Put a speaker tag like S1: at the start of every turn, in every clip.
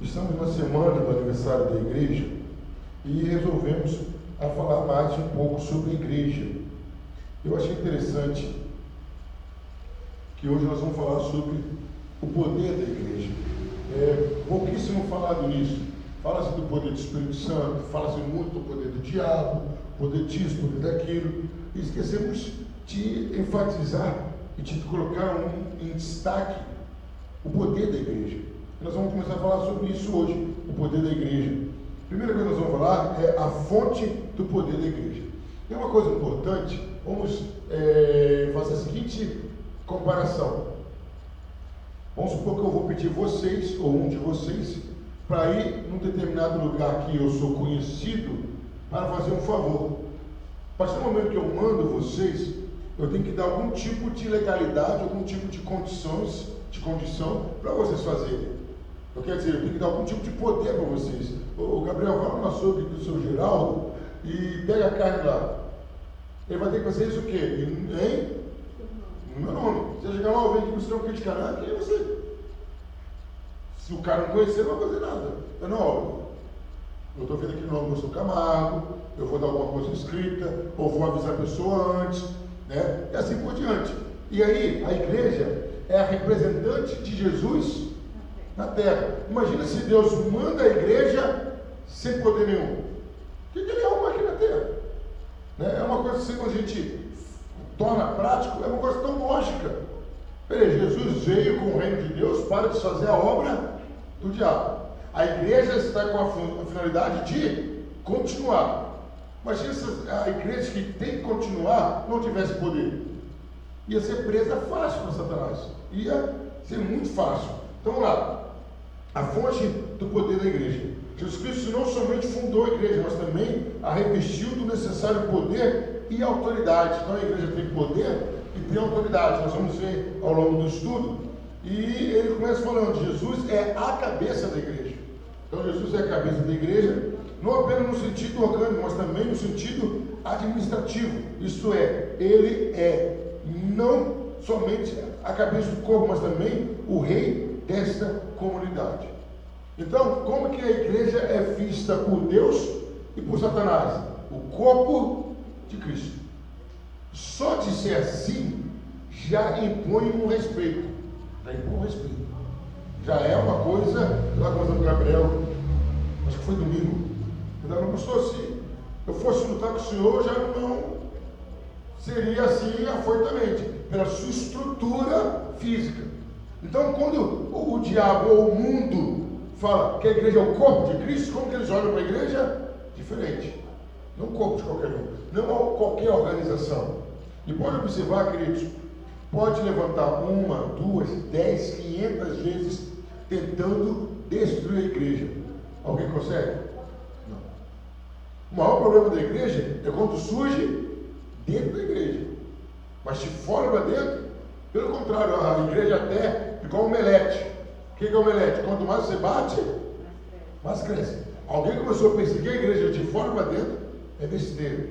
S1: Estamos na semana do aniversário da igreja e resolvemos falar mais um pouco sobre a igreja. Eu achei interessante que hoje nós vamos falar sobre o poder da igreja. Pouquíssimo falado nisso. Fala-se do poder do Espírito Santo, fala-se muito do poder do diabo, poder disso, poder daquilo, e esquecemos de enfatizar e de colocar em destaque o poder da igreja. Nós vamos começar a falar sobre isso hoje, o poder da igreja. A primeira coisa que nós vamos falar é a fonte do poder da igreja. Tem uma coisa importante, vamos fazer a seguinte comparação. Vamos supor que eu vou pedir vocês, ou um de vocês, para ir num determinado lugar que eu sou conhecido, para fazer um favor. A partir do momento que eu mando vocês, eu tenho que dar algum tipo de legalidade, algum tipo de condição para vocês fazerem. Eu quero dizer, eu tenho que dar algum tipo de poder para vocês. Ô Gabriel, vai no açougue do seu Geraldo e pega a carne lá. Ele vai ter que fazer isso o quê? Hein? No meu nome. Você chegar lá, alguém que você não quer de carne, quem é você? Se o cara não conhecer, não vai fazer nada. Eu estou vendo aqui no nome do seu Camargo, eu vou dar alguma coisa escrita, ou vou avisar a pessoa antes, né? E assim por diante. E aí, a igreja é a representante de Jesus na terra. Imagina se Deus manda a igreja sem poder nenhum. O que ele arruma aqui na terra? Né? É uma coisa assim, quando a gente torna prático, é uma coisa tão lógica. Peraí, Jesus veio com o reino de Deus para desfazer a obra do diabo. A igreja está com a finalidade de continuar. Imagina se a igreja que tem que continuar não tivesse poder. Ia ser presa fácil para Satanás. Ia ser muito fácil. Então vamos lá. A fonte do poder da igreja. Jesus Cristo não somente fundou a igreja, mas também a revestiu do necessário poder e autoridade. Então a igreja tem poder e tem autoridade. Nós vamos ver ao longo do estudo. E ele começa falando, Jesus é a cabeça da igreja. Então Jesus é a cabeça da igreja, não apenas no sentido orgânico, mas também no sentido administrativo. Isto é, ele é não somente a cabeça do corpo, mas também o rei desta comunidade. Então, como que a igreja é vista por Deus e por Satanás? O corpo de Cristo. Só de ser assim, já impõe um respeito. Já é uma coisa, lá conversando com o Gabriel, acho que foi domingo. Eu falei, pastor, se eu fosse lutar com o senhor, já não seria assim afoitamente, pela sua estrutura física. Então, quando o diabo ou o mundo fala que a igreja é o corpo de Cristo, como que eles olham para a igreja? Diferente. Não o corpo de qualquer um, não qualquer organização. E pode observar, queridos, pode levantar 1, 2, 10, 500 vezes tentando destruir a igreja. Alguém consegue? Não. O maior problema da igreja é quando surge dentro da igreja. Mas de fora para dentro, pelo contrário, a igreja até é igual um omelete. O que é omelete? Quanto mais você bate, mais cresce. Alguém começou a perseguir a igreja de fora para dentro, é besteira.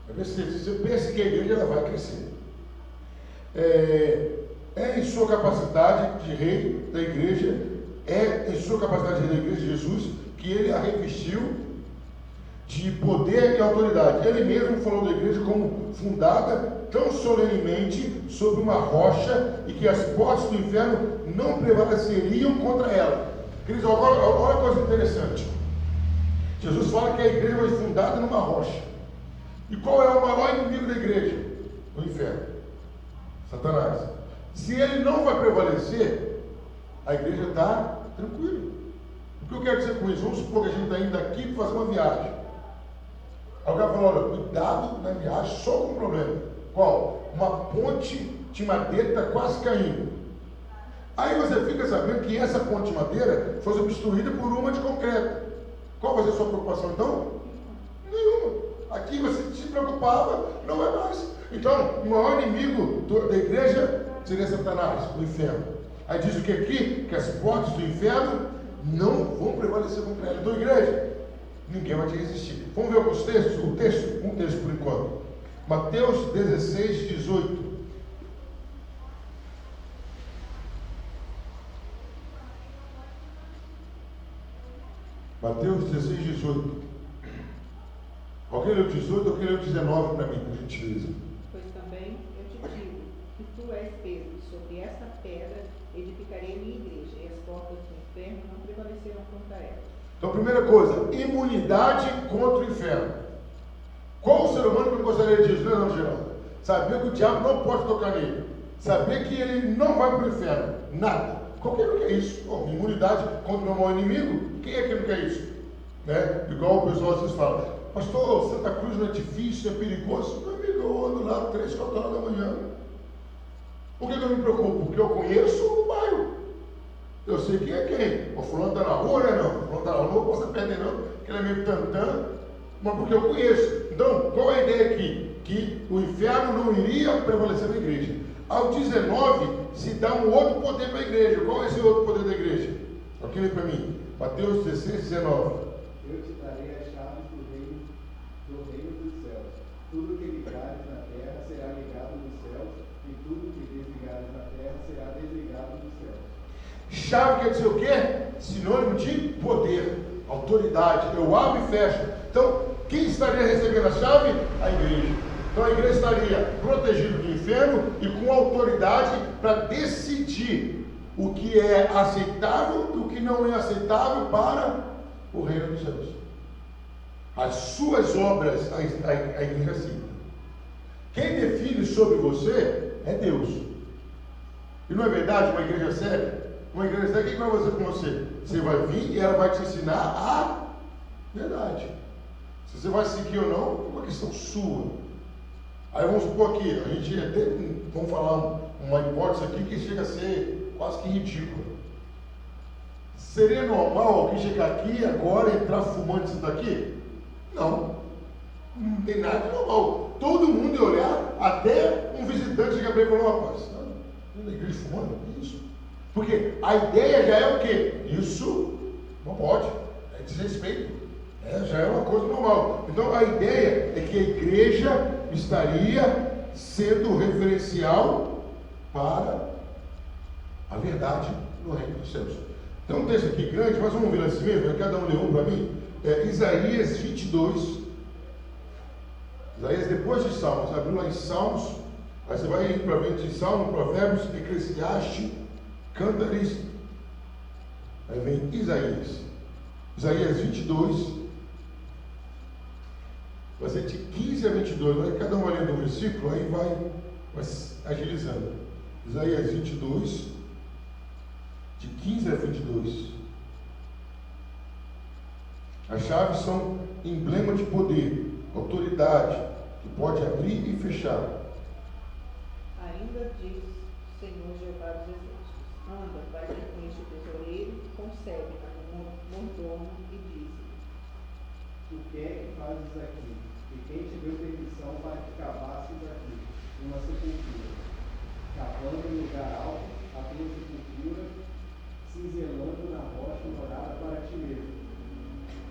S1: É besteira. Se você perseguir a igreja, ela vai crescer. É em sua capacidade de rei da igreja, é em sua capacidade de rei da igreja de Jesus, que ele a revestiu de poder e autoridade. Ele mesmo falou da igreja como fundada tão solenemente sobre uma rocha e que as portas do inferno não prevaleceriam contra ela. Queridos, olha a coisa interessante. Jesus fala que a igreja foi fundada numa rocha. E qual é o maior inimigo da igreja? O inferno. Satanás. Se ele não vai prevalecer, a igreja está tranquila. O que eu quero dizer com isso? Vamos supor que a gente está indo aqui para fazer uma viagem. Alguém fala, olha, cuidado na viagem, só com um problema. Qual? Uma ponte de madeira está quase caindo. Aí você fica sabendo que essa ponte de madeira foi substituída por uma de concreto. Qual vai ser a sua preocupação então? Nenhuma. Aqui você se preocupava, não é mais. Então, o maior inimigo da igreja seria Satanás, o inferno. Aí diz o que aqui? Que as portas do inferno não vão prevalecer contra ela. Então, igreja, ninguém vai te resistir. Vamos ver alguns textos? Um texto por enquanto. Mateus 16, 18. Mateus 16, 18. Alguém leu 18 ou alguém leu 19 para mim, por gentileza?
S2: Pois também eu te digo que tu és Pedro, e sobre esta pedra edificarei a minha igreja, e as portas do inferno não prevalecerão contra ela.
S1: Então, primeira coisa, imunidade contra o inferno. Qual o ser humano que não gostaria disso, não, Geraldo? Saber que o diabo não pode tocar nele. Saber que ele não vai para o inferno. Nada. Qualquer um quer isso. Imunidade contra o meu maior inimigo. Quem é que não quer isso? Né? Igual o pessoal às vezes fala, pastor, Santa Cruz não é difícil, é perigoso. Meu amigo, eu ando lá 3, 4 horas da manhã. Por que eu me preocupo? Porque eu conheço o bairro. Eu sei quem é quem. O fulano está na rua, né? Não. O fulano está na rua, não posso perder não, porque ele é meio tantã. Mas porque eu conheço. Então, qual é a ideia aqui? Que o inferno não iria prevalecer na igreja. Ao 19, se dá um outro poder para a igreja. Qual é esse outro poder da igreja? Aqui para mim. Mateus 16, 19.
S3: Eu te darei as chaves do reino dos céus. Tudo que ligares na terra será ligado nos céus, e tudo que desligares na terra será desligado nos céus.
S1: Chave quer dizer o quê? Sinônimo de poder, autoridade. Eu abro e fecho. Então, quem estaria recebendo a chave? A igreja. Então a igreja estaria protegida do inferno e com autoridade para decidir o que é aceitável e o que não é aceitável para o reino dos céus. As suas obras, a igreja aceita. Quem define sobre você é Deus. E não é verdade uma igreja séria? Uma igreja séria, o que vai fazer com você? Você vai vir e ela vai te ensinar a verdade. Se você vai seguir ou não, é uma questão sua. Aí vamos supor aqui, a gente até, vamos falar uma hipótese aqui que chega a ser quase que ridícula. Seria normal alguém chegar aqui agora, entrar fumando isso daqui? Não. Não tem nada de normal. Todo mundo ia olhar, até um visitante chegar para ele e falar, rapaz, não é na igreja fumando? Isso. Porque a ideia já é o quê? Isso não pode, é desrespeito. Já é uma coisa normal. Então a ideia é que a igreja estaria sendo referencial para a verdade no reino dos céus. Tem um texto aqui grande, mas vamos ver assim mesmo, cada um lê um para mim. Isaías 22. Isaías depois de Salmos, abriu lá em Salmos, aí você vai indo para frente de Salmos, Provérbios, Eclesiastes, Cântares, aí vem Isaías. Isaías 22. Vai ser de 15 a 22, vai cada um olhando o versículo, aí vai agilizando. Isaías 22, de 15 a 22. As chaves são emblema de poder, autoridade, que pode abrir e fechar.
S2: Ainda diz o Senhor Jeová dos Exércitos: anda, vai ter com este tesoureiro, concebe como mordomo e diz:
S3: o que é que fazes aqui? E quem te deu permissão para que cavasses aqui uma sepultura? Cavando em lugar alto a tua sepultura, cinzelando na rocha morada para ti mesmo.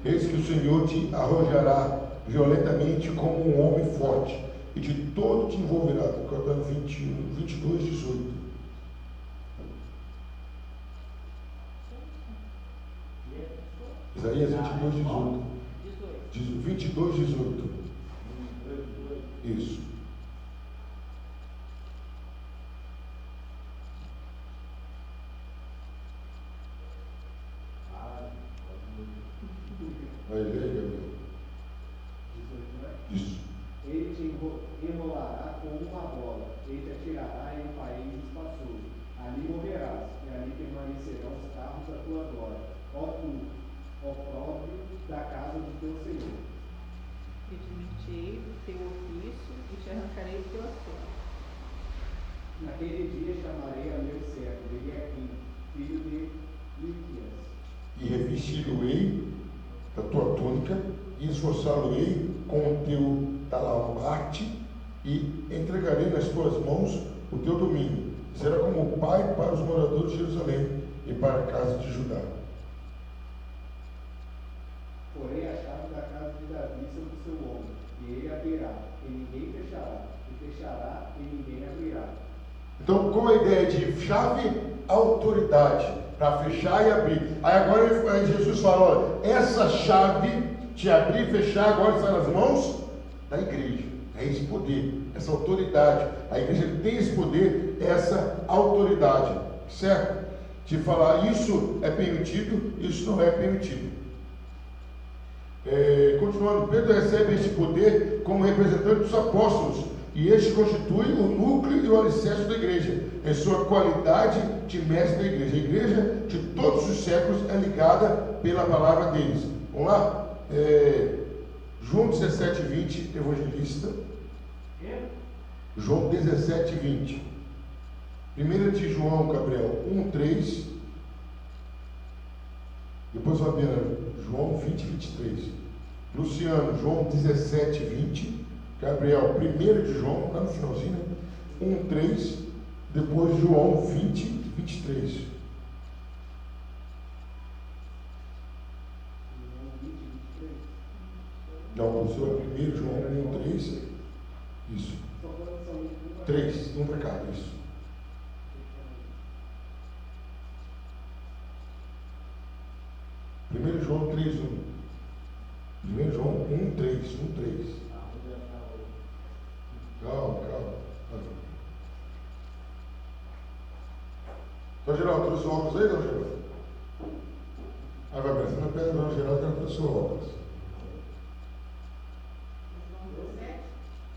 S1: Eis que o Senhor te arrojará violentamente como um homem forte, e de todo te envolverá. Capítulo 21, 22, 18. Isaías 22, 18. 22, 18. Isso. Vai ler, Gabriel. Isso.
S3: Ele te enrolará como uma bola, ele te atirará em um país espaçoso. Ali morrerás, e ali permanecerão os carros da tua glória. Ó tu, opróbrio da casa do teu Senhor.
S2: Admitirei o teu ofício e te arrancarei do teu assento.
S3: Naquele dia chamarei a meu servo Eliaquim, filho de Hilquias,
S1: E revesti-lo-ei da tua túnica, e esforçá-lo-ei com o teu talamarte, e entregarei nas tuas mãos o teu domínio. Será como pai para os moradores de Jerusalém e para a casa de Judá.
S3: porém a chave da casa de Davi sobre o seu ombro, e ele abrirá, e ninguém fechará, e fechará, e ninguém abrirá.
S1: Então, qual a ideia de chave? Autoridade. para fechar e abrir. Aí agora Jesus fala, olha, essa chave de abrir e fechar agora está nas mãos da igreja. É esse poder, essa autoridade. A igreja tem esse poder, essa autoridade, certo? De falar isso é permitido, isso não é permitido. Continuando, Pedro recebe esse poder como representante dos apóstolos, e este constitui o núcleo e o alicerce da igreja, em sua qualidade de mestre da igreja. A igreja de todos os séculos é ligada pela palavra deles. Vamos lá? João 17:20, evangelista. João 17:20. 1 de João, Gabriel, 1:3. Depois Fabiana, João 20:23. Luciano, João 17:20. Gabriel, 1 de João, lá no finalzinho, né? 1:3. Depois João 20:23. Não, o senhor é 1 João 1:3. Isso. 3, um para cá, isso. Primeiro João 3:1. 1 João 1:3. Calma. Então, Geraldo, trouxe o óculos aí, não, Geraldo? Aí vai aparecer na pedra, não, Geraldo, que ela trouxe o óculos.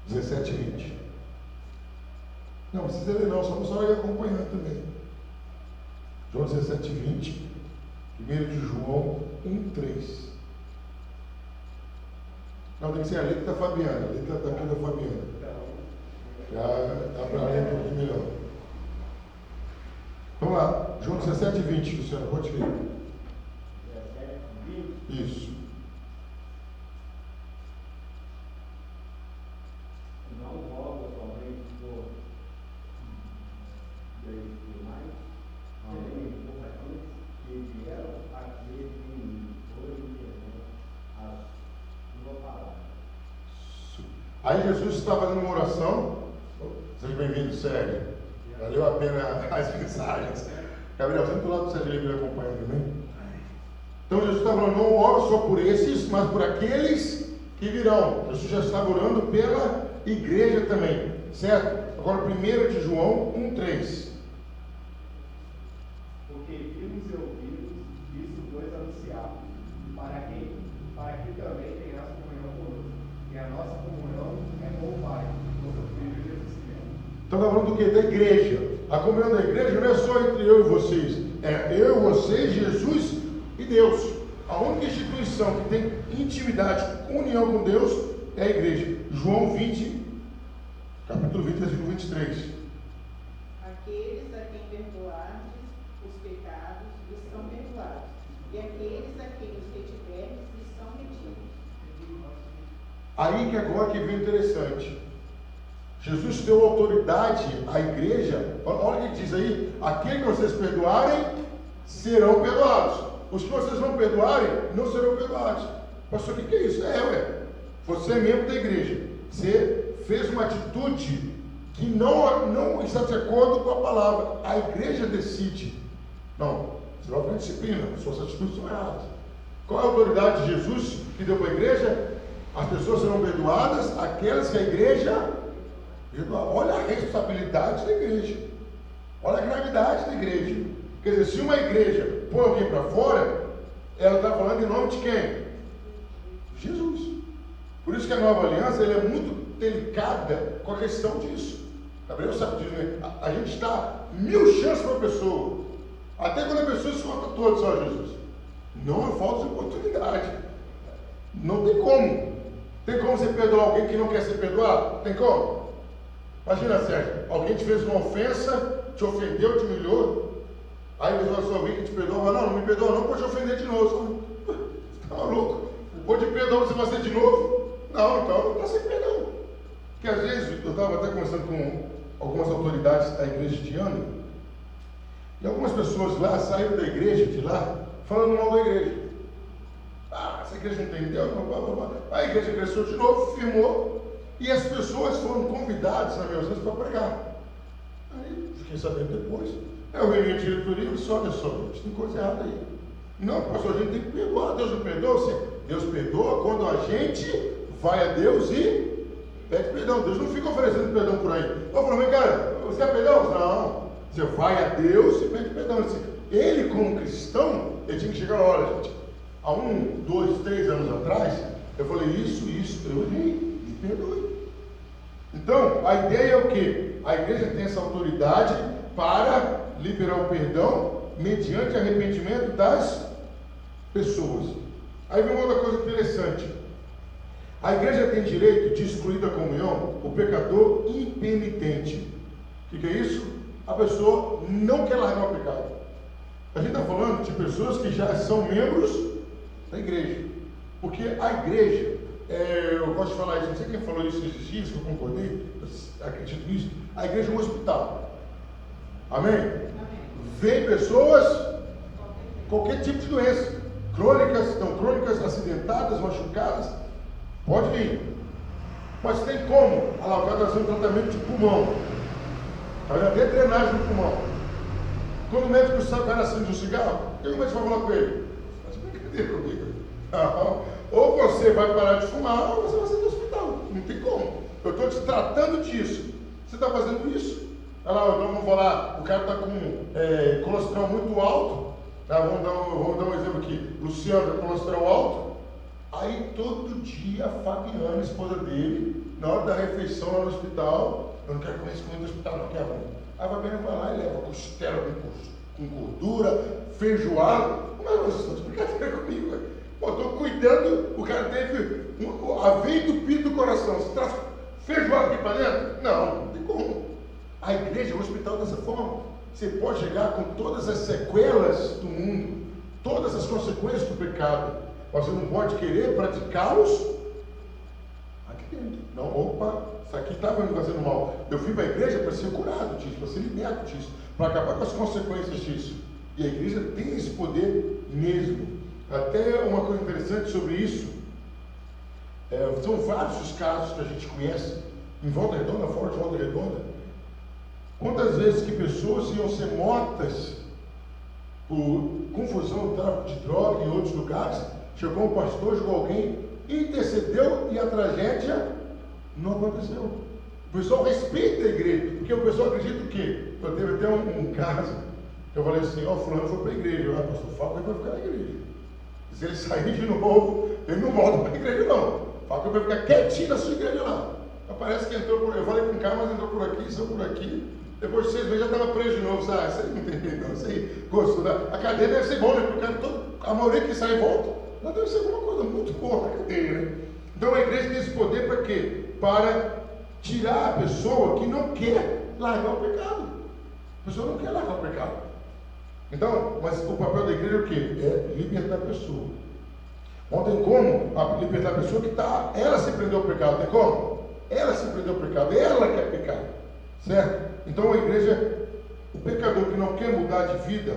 S1: 17:20. Não precisa ler não, só ir acompanhando também. João 17:20. 1 de João 1:3. Não, tem que ser a letra da Fabiana, a letra daqui da Fabiana. Já dá para ler um pouquinho melhor. Vamos lá, João 17:20, Luciano, pode ler. 17:20. Isso.
S4: Não rogo somente por demais, porém por aqueles que vieram a crer em mim, hoje a sua palavra.
S1: Aí Jesus está fazendo uma oração. Seja bem-vindo, Sérgio. Valeu a pena as mensagens. Gabriel, sempre do lado do Sérgio me acompanhando também. Então Jesus está falando, não oro só por esses, mas por aqueles que virão. Jesus já está orando pela igreja também, certo? Agora 1 de João 1:3.
S3: Porque vimos e ouvimos, isso pois anunciado, para que também tenhas comunhão conosco. E a nossa comunhão é com o Pai, com o Filho Jesus Cristo.
S1: Então está falando do que? Da igreja. A comunhão da igreja não é só entre eu e vocês. É eu, vocês, Jesus e Deus. A única instituição que tem intimidade, união com Deus, é a igreja. João 20, capítulo 20, versículo 23.
S2: Aqueles a quem perdoardes os pecados lhes são perdoados, e aqueles a quem os retiverdes lhes são retidos.
S1: Aí que agora que vem interessante. Jesus deu autoridade à igreja. Olha o que diz aí: aquele que vocês perdoarem serão perdoados, os que vocês não perdoarem não serão perdoados. Pastor, o que é isso? Você é membro da igreja, você fez uma atitude que não está de acordo com a palavra, a igreja decide. Não, você vai para a disciplina, suas atitudes são erradas. Qual é a autoridade de Jesus que deu para a igreja? As pessoas serão perdoadas, aquelas que a igreja perdoa. Olha a responsabilidade da igreja, olha a gravidade da igreja. Quer dizer, se uma igreja põe alguém para fora, ela está falando em nome de quem? Jesus. Por isso que a nova aliança ela é muito delicada com a questão disso. Gabriel sabe disso, né? A gente dá 1000 chances para a pessoa, até quando a pessoa se conta toda, só Jesus. Não é falta de oportunidade. Não tem como. Tem como você perdoar alguém que não quer ser perdoado? Tem como? Imagina, Sérgio, alguém te fez uma ofensa, te ofendeu, te humilhou. Aí você vai alguém que te perdoa, não me perdoa não, pode te ofender de novo. Você está maluco? Vou te perdoar, você vai ser de novo? Não, então não está sem perdão. Porque às vezes, eu estava até conversando com algumas autoridades da igreja de ano, e algumas pessoas lá saíram da igreja de lá, falando mal da igreja. Essa igreja não tem Deus, blá, blá, blá. A igreja cresceu de novo, firmou, e as pessoas foram convidadas na minha ausência para pregar. Aí fiquei sabendo depois, Eu reuni a diretoria e disse, olha só, gente, tem coisa errada aí. Não, pastor, a gente tem que perdoar. Deus não perdoa? Sim. Deus perdoa quando a gente vai a Deus e pede perdão. Deus não fica oferecendo perdão por aí. Eu falo, cara, você quer perdão? Não. Você vai a Deus e pede perdão. Ele, como cristão, ele tinha que chegar, olha, gente, há 1, 2, 3 anos atrás, eu falei isso, eu errei, me perdoe. Então, a ideia é o quê? A igreja tem essa autoridade para liberar o perdão mediante arrependimento das pessoas. Aí vem uma outra coisa interessante. A igreja tem direito de excluir da comunhão o pecador impenitente. O que é isso? A pessoa não quer largar o pecado. A gente está falando de pessoas que já são membros da igreja. Porque a igreja, eu gosto de falar isso, não sei quem falou isso esses dias, que eu concordei, eu acredito nisso. A igreja é um hospital. Amém?
S2: Amém.
S1: Vem pessoas, qualquer tipo de doença, crônicas, acidentadas, machucadas, pode vir. Mas tem como? Olha lá, o cara está fazendo tratamento de pulmão. Está vendo até drenagem no pulmão. Quando o médico sabe que o cara acende um cigarro, o que o médico vai falar com ele? Faz brincadeira comigo. Não. Ou você vai parar de fumar, ou você vai sair do hospital. Não tem como. Eu estou te tratando disso. Você está fazendo isso? Olha lá, então vamos falar, o cara está com colesterol muito alto. Tá? Vamos dar um exemplo aqui. Luciano tem colesterol alto. Aí todo dia a Fabiana, a esposa dele, na hora da refeição lá no hospital, eu não quero comer isso no hospital, não quero. Aí a Fabiana vai lá e leva costela com gordura, feijoada. Mas vocês estão de brincadeira comigo, velho. Pô, estou cuidando, o cara teve a veia entupida do coração. Você traz feijoada aqui para dentro? Não tem como. A igreja é um hospital dessa forma. Você pode chegar com todas as sequelas do mundo, todas as consequências do pecado, mas você não pode querer praticá-los aqui dentro. Não, opa, isso aqui estava me fazendo mal. Eu vim para a igreja para ser curado disso, para ser liberto disso, para acabar com as consequências disso. E a igreja tem esse poder mesmo. Até uma coisa interessante sobre isso, são vários os casos que a gente conhece, em Volta Redonda, fora de Volta Redonda. Quantas vezes que pessoas iam ser mortas por confusão, tráfico de droga em outros lugares, chegou um pastor, chegou alguém, intercedeu e a tragédia não aconteceu. O pessoal respeita a igreja, porque o pessoal acredita o quê? Eu teve até um caso, eu falei assim, fulano foi para a igreja, o pastor Fábio vai ficar na igreja. Se ele sair de novo, ele não volta para a igreja não. Fala que vai ficar quietinho na sua igreja lá. Parece que entrou por, eu falei com o cara, mas entrou por aqui, saiu por aqui. Depois de 6 meses já estava preso de novo. Sabe? Isso aí não tem medo não, isso aí gostou. A cadeia deve ser bom, né? Porque a maioria que sai e volta, não deve ser alguma coisa muito boa na cadeia, né? Então a igreja tem esse poder para quê? Para tirar a pessoa que não quer largar o pecado. A pessoa não quer largar o pecado. Então, mas o papel da igreja é o quê? É libertar a pessoa. Não tem como libertar a pessoa que está, ela se prendeu ao pecado. Tem como? Ela se prendeu ao pecado, ela quer pecar. Certo? Então a igreja, o pecador que não quer mudar de vida,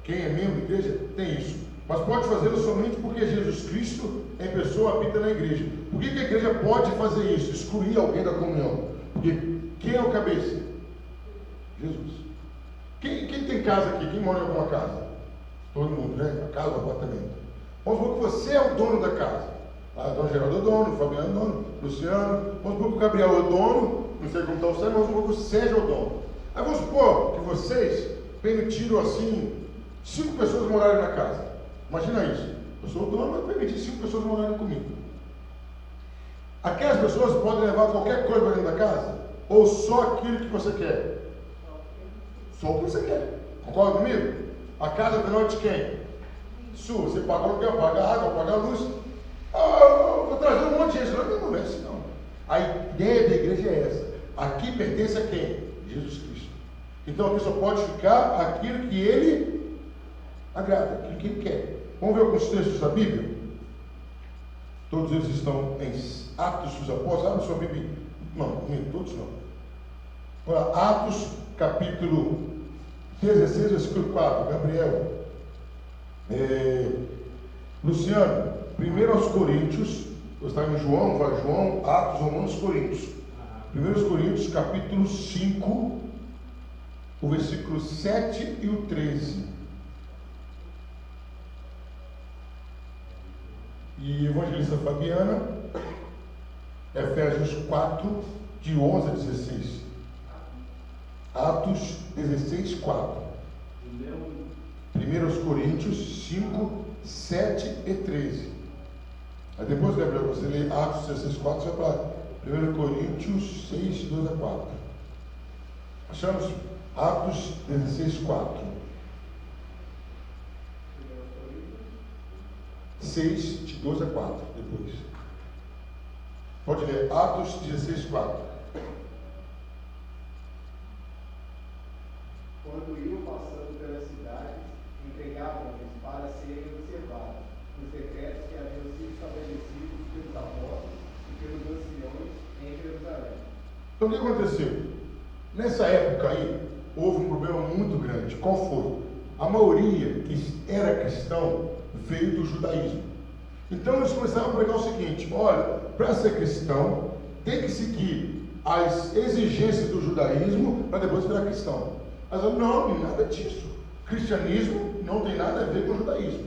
S1: quem é membro da igreja, tem isso. Mas pode fazê-lo somente porque Jesus Cristo em pessoa habita na igreja. Por que a igreja pode fazer isso? Excluir alguém da comunhão? Porque quem é o cabeça? Jesus. Quem tem casa aqui? Quem mora em alguma casa? Todo mundo, né? A casa, o apartamento. Vamos supor que você é o dono da casa. Dom Geraldo é o dono, o Fabiano é o dono, o Luciano. Vamos supor que o Gabriel é o dono, não sei como está o céu, mas vamos supor que o Sérgio é o dono. Aí vamos supor que vocês permitiram assim 5 pessoas morarem na casa. Imagina isso. Eu sou o dono, mas permiti 5 pessoas morarem comigo. Aquelas pessoas podem levar qualquer coisa para dentro da casa? Ou só aquilo que você quer? Só o que você quer. Concorda comigo? A casa é de quem? Sua. Você paga o aluguel, paga a água, paga a luz. Vou trazer um monte de gente. Não é assim não. A ideia da igreja é essa. Aqui pertence a quem? Jesus Cristo. Então aqui só pode ficar aquilo que ele agrada, aquilo que ele quer. Vamos ver alguns textos da Bíblia? Todos eles estão em Atos dos Apóstolos. Abre sua Bíblia. Não, todos não. Olha, Atos, capítulo 16, versículo 4. Gabriel. Luciano, 1 aos Coríntios. Eu estava em João, vai João, Atos, Romanos, Coríntios. 1 Coríntios, capítulo 5, o versículo 7 e o 13. E Evangelista Fabiana, Efésios 4, de 11 a 16. Atos 16, 4. 1 Coríntios 5, 7 e 13. Aí depois, Gabriel, você lê Atos 16, 4, você vai para 1 Coríntios 6, 2 a 4. Achamos Atos 16, 4. 6, de 2 a 4, depois. Pode ler Atos 16, 4.
S3: Quando iam passando pelas cidades, entregavam-lhes para serem observados os decretos que haviam sido estabelecidos pelos apóstolos e pelos anciões em Jerusalém.
S1: Então o que aconteceu? Nessa época aí, houve um problema muito grande. Qual foi? A maioria que era cristão veio do judaísmo. Então eles começaram a pregar o seguinte: olha, para ser cristão, tem que seguir as exigências do judaísmo para depois virar cristão. Mas não, nada disso. Cristianismo não tem nada a ver com o judaísmo.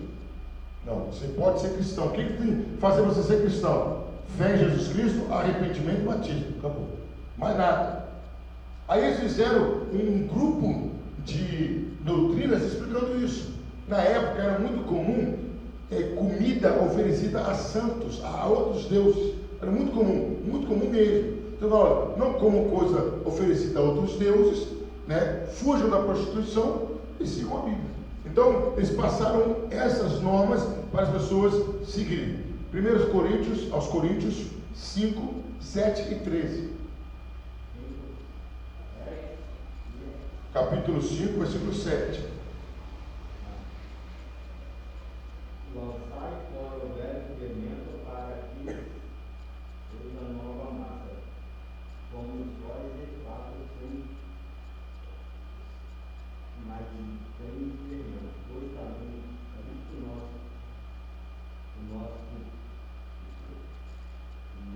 S1: Não, você pode ser cristão. O que tem que fazer você ser cristão? Fé em Jesus Cristo, arrependimento e batismo. Acabou. Mais nada. Aí eles fizeram um grupo de doutrinas explicando isso. Na época era muito comum comida oferecida a santos, a outros deuses. Era muito comum mesmo. Então, olha, não comam coisa oferecida a outros deuses, né? Fujam da prostituição e sigam a Bíblia. Então, eles passaram essas normas para as pessoas seguirem. 1 Coríntios, aos Coríntios 5, 7 e 13. Capítulo 5, versículo 7.
S4: Lançai fora o velho fermento para que seja nova massa, como os sóis de fato sem mais sem fermento, pois também o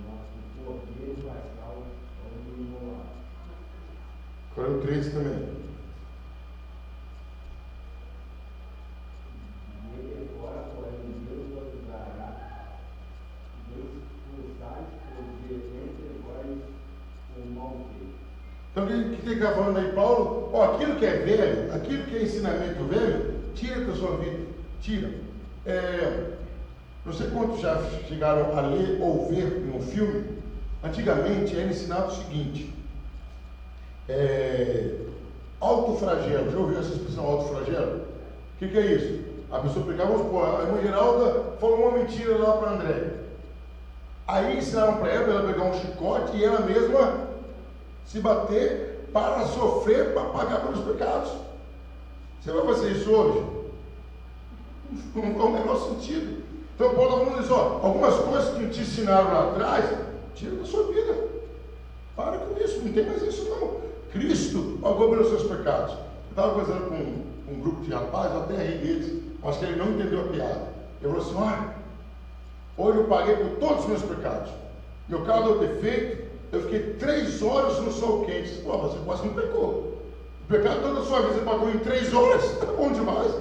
S4: nosso cordeiro pascal ao imolar.
S1: Qual é o 13 também? Então, o que ele está falando aí, Paulo? Aquilo que é velho, aquilo que é ensinamento velho, tira da sua vida, tira. Não sei quantos já chegaram a ler ou ver um filme. Antigamente era ensinado o seguinte: autoflagelo. Já ouviu essa expressão, autoflagelo? O que é isso? A pessoa pegava, vamos supor, a irmã Geralda falou uma mentira lá para André. Aí ensinaram para ela pegar um chicote e ela mesma se bater para sofrer, para pagar pelos pecados. Você vai fazer isso hoje? Não faz o menor sentido. Então Paulo está falando isso, algumas coisas que te ensinaram lá atrás, tira da sua vida. Para com isso, não tem mais isso não. Cristo pagou pelos seus pecados. Eu estava conversando com um grupo de rapazes, eu até ri deles, acho que ele não entendeu a piada. Ele falou assim: hoje eu paguei por todos os meus pecados. Meu carro deu defeito, eu fiquei 3 horas no sol quente. Pô, você quase não pecou. O pecado toda a sua vida você pagou em 3 horas, tá bom demais.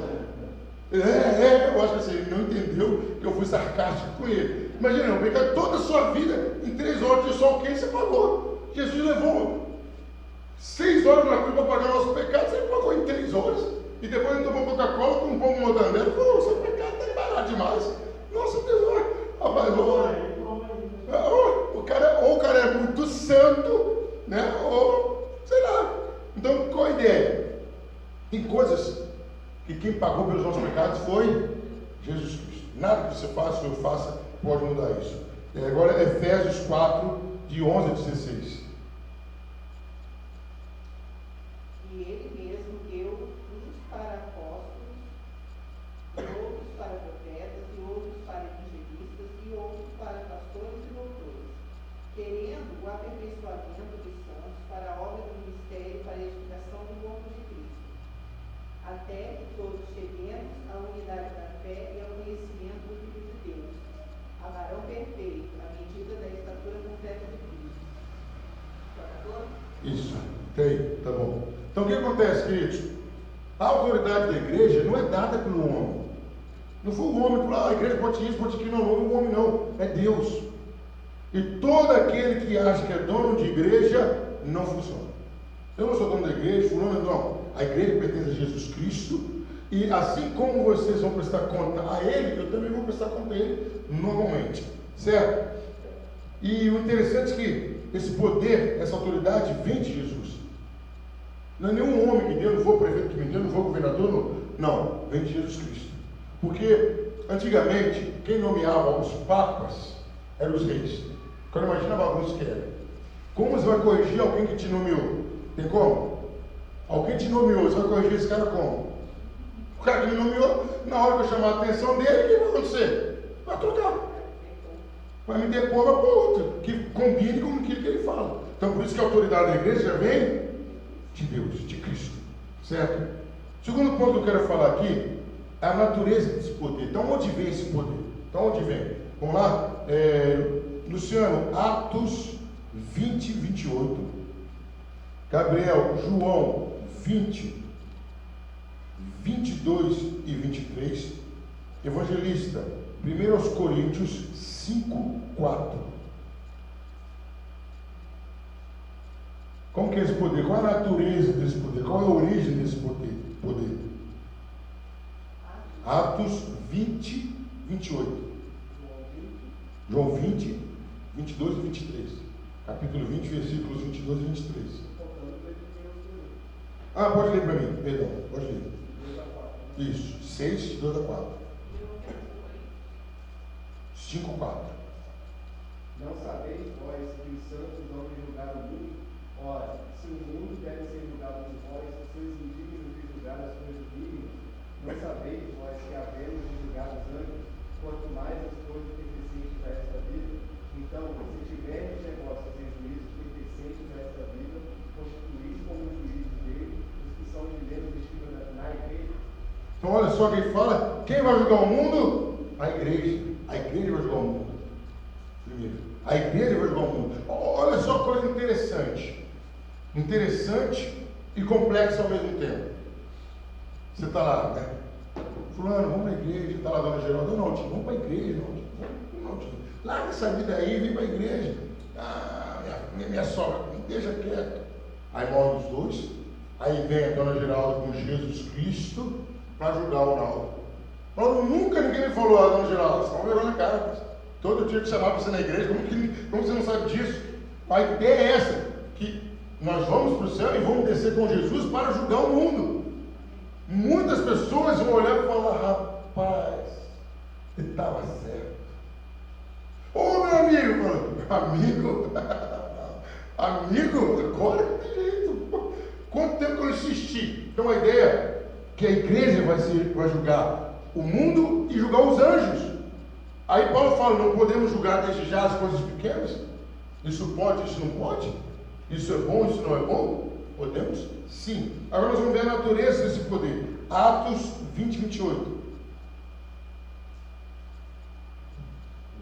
S1: Eu acho que assim, ele não entendeu que eu fui sarcástico com ele. Imagina, o pecado toda a sua vida, em 3 horas de sol quente você pagou. Jesus levou 6 horas na cruz para pagar o nosso pecado, você pagou em 3 horas. E depois ele tomou Coca-Cola com um pão mortandela e falou: seu pecado está barato demais. Nossa Deus, rapaz, o cara é muito santo, né? Ou sei lá. Então, qual a ideia? Tem coisas que quem pagou pelos nossos pecados foi Jesus Cristo. Nada que você faça ou eu faça pode mudar isso. Agora, Efésios 4, de 11 a 16.
S2: E ele mesmo deu uns para apóstolos, outros para profetas, e outros para evangelistas, e outros para pastores e doutores, querendo o aperfeiçoamento dos santos para a obra do ministério, para a edificação do corpo de Cristo, até que todos cheguemos à unidade da fé e ao conhecimento do Filho de Deus, a varão perfeito, à medida da estatura completa de Cristo.
S1: Isso, tem, tá bom. Então o que acontece, queridos? A autoridade da igreja não é dada pelo homem. Não foi o homem que falou, a igreja pode isso, pode aquilo, não é o homem, não. É Deus. E todo aquele que acha que é dono de igreja, não funciona. Eu não sou dono da igreja, fulano, não. A igreja pertence a Jesus Cristo. E assim como vocês vão prestar conta a Ele, eu também vou prestar conta a Ele normalmente. Certo? E o interessante é que esse poder, essa autoridade vem de Jesus. Não é nenhum homem que deu, não foi o prefeito que me deu, não foi o governador, não, vem de Jesus Cristo. Porque antigamente, quem nomeava os papas eram os reis. Agora imagina a bagunça que era. Como você vai corrigir alguém que te nomeou? Tem como? Alguém te nomeou, você vai corrigir esse cara como? O cara que me nomeou, na hora que eu chamar a atenção dele, o que vai acontecer? Vai trocar. Vai me depor para outro, que combine com aquilo que ele fala. Então por isso que a autoridade da igreja vem de Deus, de Cristo. Certo? Segundo ponto que eu quero falar aqui é a natureza desse poder. Então onde vem esse poder? Então onde vem? Vamos lá? Luciano, Atos 20, 28. Gabriel, João 20, 22 e 23. Evangelista, 1 Coríntios 5, 4. Como que é esse poder? Qual é a natureza desse poder? Qual é a origem desse poder? Atos 20, 28. João 20, 22 e 23. Capítulo 20, versículos 22 e 23. Ah, pode ler para mim, perdão, pode ler. Isso, 6, 2 a 4. 5, 4.
S3: Não sabeis vós que os santos vão julgar o mundo? Ora, se o mundo deve ser julgado por vós, sois indignos de julgar as coisas mínimas. Não sabeis vós que havemos de julgar os anjos, quanto mais as coisas pertencentes a esta vida? Então, se tiverdes negócios em juízos pertencentes a esta vida, constituís como juízes dele os que são de menos estima na igreja.
S1: Então olha só quem fala, quem vai julgar o mundo? A igreja. A igreja vai julgar o mundo. Primeiro, a igreja vai julgar o mundo. Olha só que coisa interessante. Interessante e complexa ao mesmo tempo. Você está lá, né? Fulano, vamos para a igreja, está lá a dona Geralda, não, tio, vamos para a igreja, não, tio. Larga essa vida aí, vem para a igreja. Ah, minha sogra, me deixa quieto. Aí morrem os dois, aí vem a dona Geralda com Jesus Cristo para ajudar o Naldo. Nunca ninguém me falou, a dona Geralda, você está vergonha na cara. Todo dia que chamar você na igreja, como você não sabe disso? A ideia é essa, que nós vamos para o céu e vamos descer com Jesus para julgar o mundo. Muitas pessoas vão olhar e falar, rapaz, ele estava certo. Ô meu amigo, amigo, agora não tem jeito. Quanto tempo que eu insisti? Então a ideia é que a igreja vai julgar o mundo e julgar os anjos. Aí Paulo fala, não podemos julgar desde já as coisas pequenas? Isso pode, isso não pode? Isso é bom, isso não é bom? Podemos? Sim. Agora nós vamos ver a natureza desse poder. Atos 20, 28.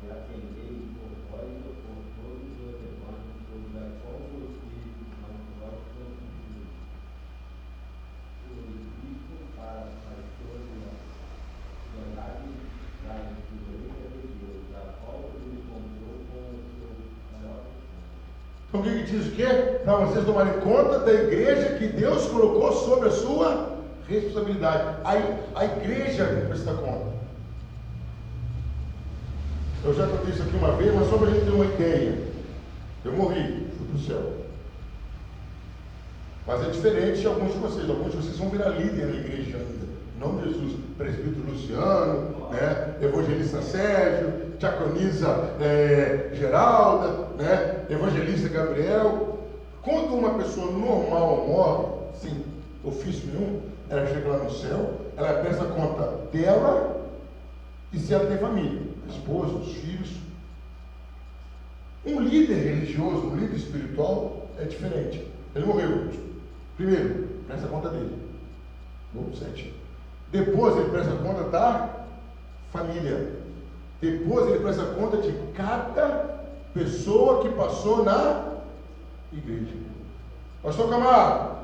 S4: E atendei por vós e por todos os demais, sobre a qual os espíritos não próprios purificam para as suas verdades da igreja de Deus, da qual ele comprou com o seu maior.
S1: Então o que diz o quê? Para vocês tomarem conta da igreja que Deus colocou sobre a sua responsabilidade. A igreja tem que prestar conta. Eu já contei isso aqui uma vez, mas só para a gente ter uma ideia. Eu morri, fui para o céu. Mas é diferente de alguns de vocês. Alguns de vocês vão virar líder na igreja ainda. Em nome de Jesus, presbítero Luciano, né? Evangelista Sérgio, diaconisa Geralda, né? Evangelista Gabriel. Quando uma pessoa normal morre, sem ofício nenhum, ela chega lá no céu, ela presta conta dela e se ela tem família, a esposa, os filhos. Um líder religioso, um líder espiritual é diferente. Ele morreu. Primeiro, presta conta dele. 7. Depois ele presta conta da família. Depois ele presta conta de cada pessoa que passou na igreja. Pastor Camargo,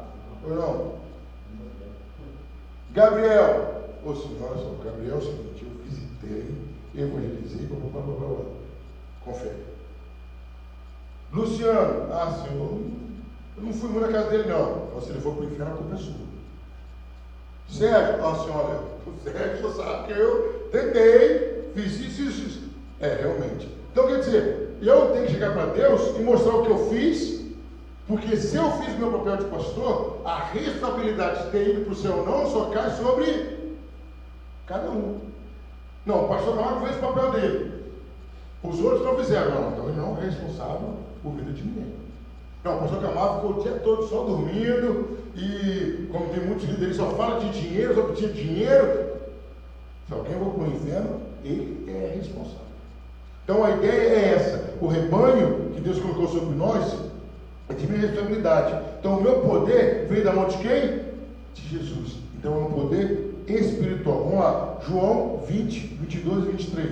S1: Ou não? Gabriel. Ô senhor, olha só, Gabriel é o seguinte, eu visitei, evangelizei, blá, blá, blá, blá, blá. Confere. Luciano, senhor, eu não fui muito na casa dele não. Se ele for para o inferno, a culpa é sua. Sérgio, senhora, o Sérgio sabe que eu tentei, fiz isso. Realmente. Então quer dizer, eu tenho que chegar para Deus e mostrar o que eu fiz, porque se eu fiz meu papel de pastor, a responsabilidade de ter ido para o céu ou não só cai sobre cada um. Não, o pastor Camargo fez o papel dele. Os outros não fizeram, não. Então ele não é responsável por vida de ninguém. Não, o pastor Camargo ficou o dia todo só dormindo, e como tem muitos líderes, ele só fala de dinheiro, só pedir dinheiro. Se alguém for para o inferno, ele é responsável. Então a ideia é essa: o rebanho que Deus colocou sobre nós é de minha responsabilidade. Então o meu poder veio da mão de quem? De Jesus. Então é um poder espiritual. Vamos lá, João 20, 22 e 23.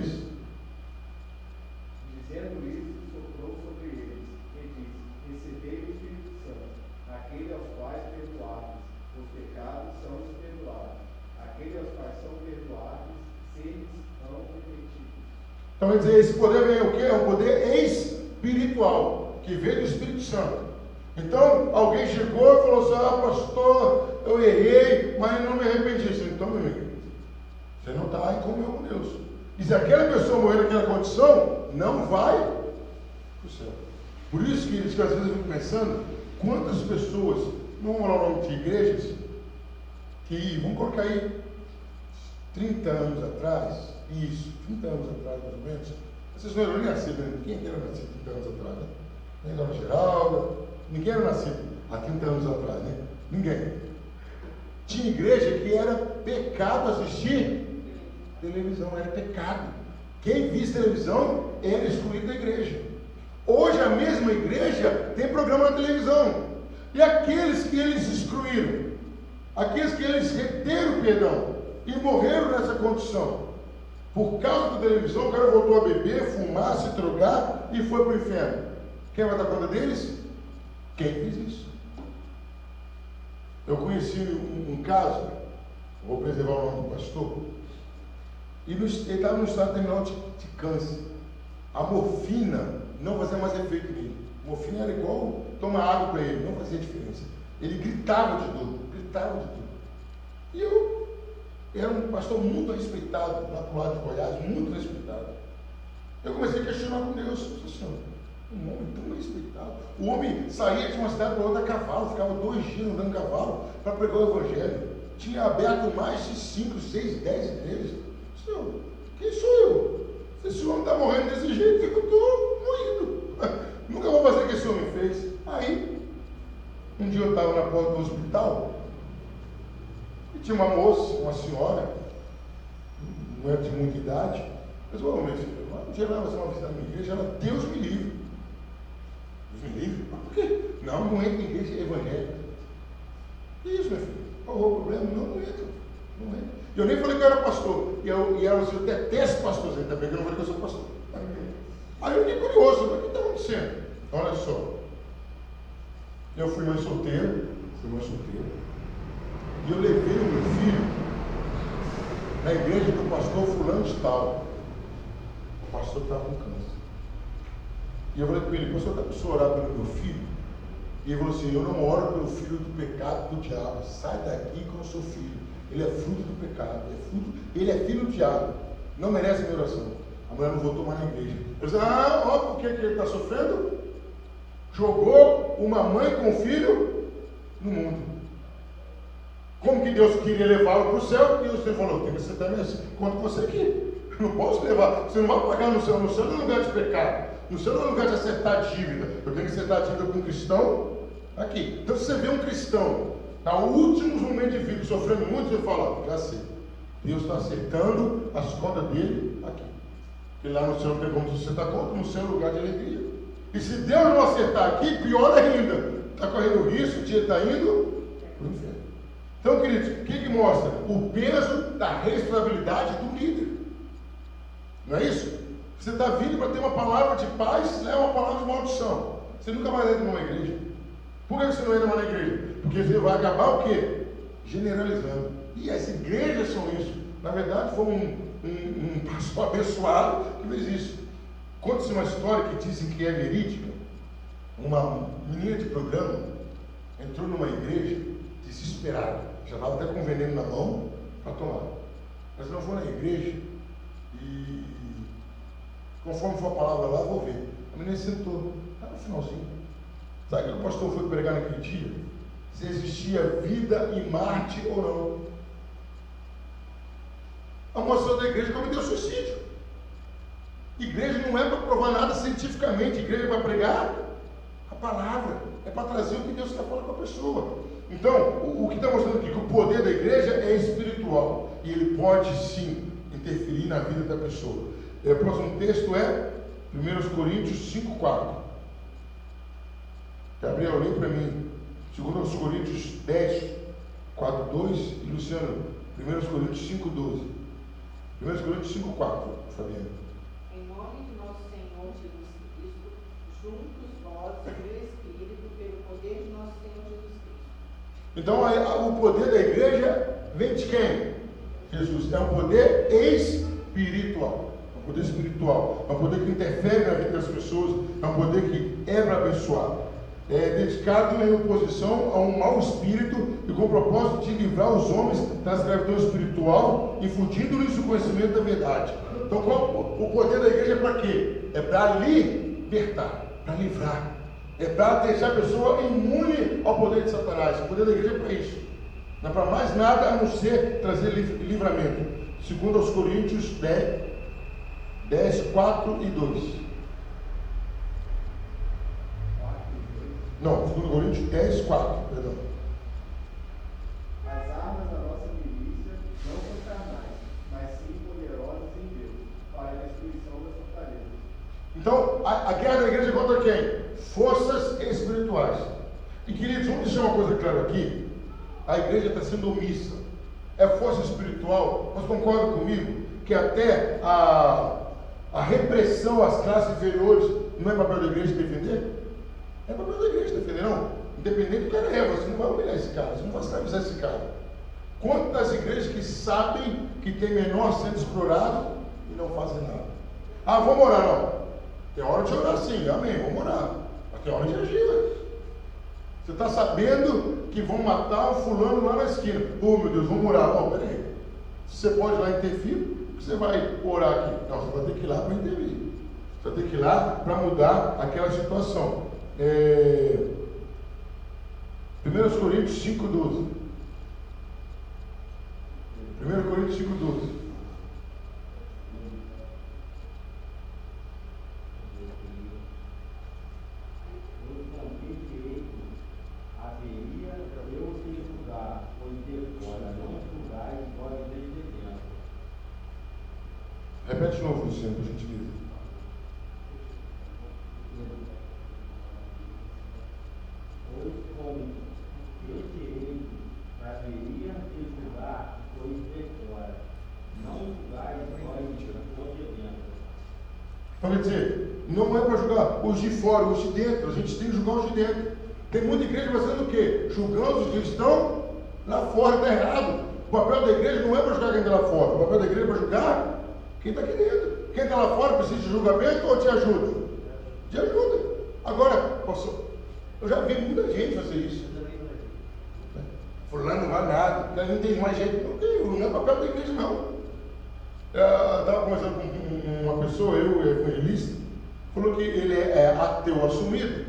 S3: Dizendo isso, soprou sobre eles e disse: recebei o Espírito Santo. Aquele aos quais perdoados os pecados são os perdoados. Aquele aos quais são perdoados, seres são repetidos.
S1: Então quer dizer, esse poder vem o quê? É um poder espiritual, que veio do Espírito Santo. Então, alguém chegou e falou assim: pastor, eu errei, mas não me arrependi. Então, meu amigo, você não está em comunhão com Deus. E se aquela pessoa morrer naquela condição, não vai para o céu. Por isso que às vezes eu fico pensando, quantas pessoas, não vamos falar o nome de igrejas, que, vamos colocar aí, 30 anos atrás, 30 anos atrás mais ou menos, vocês não eram nem nascidos, né? Quem era nascido 30 anos atrás, né? Nem Dona Geralda, ninguém era nascido há 30 anos atrás, né? Ninguém. Tinha igreja que era pecado assistir televisão, era pecado. Quem visse televisão era excluído da igreja. Hoje a mesma igreja tem programa na televisão. E aqueles que eles excluíram, aqueles que eles reteram perdão e morreram nessa condição, por causa da televisão, o cara voltou a beber, fumar, se drogar e foi para o inferno. Quem vai dar conta deles? Quem fez isso? Eu conheci um caso, vou preservar o nome do pastor, e ele estava no estado terminal de câncer. A morfina não fazia mais efeito nele. A morfina era igual tomar água para ele, não fazia diferença. Ele gritava de dor. E eu era um pastor muito respeitado, lá para o lado de Goiás, muito respeitado. Eu comecei a questionar com Deus: Senhor, um homem tão respeitado. O homem saía de uma cidade para outra a cavalo, ficava 2 dias andando a cavalo para pregar o evangelho. Tinha aberto mais de 5, 6, 10 igrejas. Senhor, quem sou eu? Se esse homem está morrendo desse jeito, eu estou morrendo. Nunca vou fazer o que esse homem fez. Aí, um dia eu estava na porta do hospital e tinha uma moça, uma senhora, não era de muita idade, mas um dia ela vai fazer uma visita na minha igreja, ela, Deus me livre. Deus me livre? Mas por quê? Não entra em igreja evangélica. Que isso, meu filho? Qual é o problema? Não entra. Eu nem falei que eu era pastor. E ela disse: eu detesto pastores, ainda bem que eu não falei que eu sou pastor. Aí eu fiquei curioso: mas o que está acontecendo? Olha só. Eu fui mãe solteira. E eu levei o meu filho na igreja do pastor fulano de tal. O pastor estava com câncer. E eu falei para ele: pastor, dá para o senhor orar pelo meu filho? E ele falou assim: eu não oro pelo filho do pecado do diabo. Sai daqui com o seu filho. Ele é fruto do pecado. Ele é filho do diabo. Não merece minha oração. A mulher não voltou mais na igreja. Eu disse: por que ele está sofrendo? Jogou uma mãe com um filho no mundo. Como que Deus queria levá-lo para o céu? E o Senhor falou: tem que acertar nesse conta com você aqui. Eu não posso levar. Você não vai pagar no céu. No céu não é lugar de pecado. No céu não é lugar de acertar dívida. Eu tenho que acertar dívida com um cristão aqui. Então, se você vê um cristão nos últimos momentos de vida sofrendo muito, você fala: já sei. Deus está acertando as contas dele aqui. Porque lá no céu não tem como você acertar conta. No céu é lugar de alegria. E se Deus não acertar aqui, pior ainda. Está correndo risco, o dia está indo para o inferno. Então, queridos, o que mostra? O peso da responsabilidade do líder. Não é isso? Você está vindo para ter uma palavra de paz, leva uma palavra de maldição. Você nunca vai dentro de uma igreja. Por que você não entra mais na igreja? Porque você vai acabar o quê? Generalizando. E as igrejas são isso. Na verdade, foi um pastor abençoado que fez isso. Conta-se uma história que dizem que é verídica. Uma menina de programa entrou numa igreja desesperada. Já estava até com veneno na mão para tomar. Mas não foi na igreja e conforme for a palavra lá, vou ver. A menina sentou, lá no finalzinho. Sabe o que o pastor foi pregar naquele dia? Se existia vida em Marte ou não. A moça da igreja cometeu suicídio. Igreja não é para provar nada cientificamente, igreja é para pregar a palavra, é para trazer o que Deus quer falar com a pessoa. Então, o que está mostrando aqui, que o poder da igreja é espiritual, e ele pode sim interferir na vida da pessoa. O próximo texto é 1 Coríntios 5,4. Gabriel, lê para mim 2 Coríntios 10, 4, 2, e Luciano, 1 Coríntios 5, 12. 1 Coríntios 5, 4, Fabiano.
S2: Em nome de nosso Senhor Jesus Cristo, juntos vós e o Espírito, pelo poder de nosso Senhor Jesus Cristo.
S1: Então, o poder da igreja vem de quem? Jesus. É um poder espiritual. É um poder espiritual. É um poder que interfere na vida das pessoas. É um poder que é para abençoar. É dedicado em oposição a um mau espírito e com o propósito de livrar os homens da escravidão espiritual, infundindo-lhes o conhecimento da verdade. Então, o poder da igreja é para quê? É para libertar, para livrar. É para deixar a pessoa imune ao poder de Satanás. O poder da igreja é para isso. Não é para mais nada a não ser trazer livramento. Segundo aos Coríntios 10, 4 e 2. Não, 2 Coríntios 10, 4, perdão.
S3: As armas da nossa milícia não são carnais, mas sim poderosas em Deus, para a destruição das fortalezas.
S1: Então, a guerra da igreja é contra quem? Forças espirituais. E queridos, vamos deixar uma coisa clara aqui. A igreja está sendo omissa. É força espiritual, mas concorda comigo que até a repressão às classes inferiores não é papel da igreja defender? É papel da igreja defender, não. Independente do cara você não vai humilhar esse cara, você não vai escravizar esse cara. Quantas igrejas que sabem que tem menor sendo explorado e não fazem nada? Ah, vamos orar, não. Tem hora de orar sim, amém, vamos orar. Mas tem hora de agir. Você está sabendo que vão matar o fulano lá na esquina. Oh, meu Deus, vamos orar. Não, peraí. Você pode ir lá intervir, você vai orar aqui. Não, você vai ter que ir lá para intervir. Você vai ter que ir lá para mudar aquela situação. 1 Coríntios 5, 12. 1 Coríntios 5, 12. Repete de novo, Luciano, para a gente ver.
S4: Pois como eu terei haveria de julgar coisas de fora, não julgai vós de dentro.
S1: Então quer dizer, não é para julgar os de fora, os de dentro, a gente tem que julgar os de dentro. Tem muita igreja fazendo o quê? Julgando os que estão lá fora, está errado. O papel da igreja não é para julgar quem está lá fora, o papel da igreja é para julgar quem está aqui dentro. Quem está lá fora precisa de julgamento ou te ajuda? Te ajuda. Agora, eu já vi muita gente fazer isso. Fulano não vai nada, não tem mais gente. Não é papel da igreja, não. Eu estava conversando com uma pessoa, evangelista, falou que ele é ateu assumido.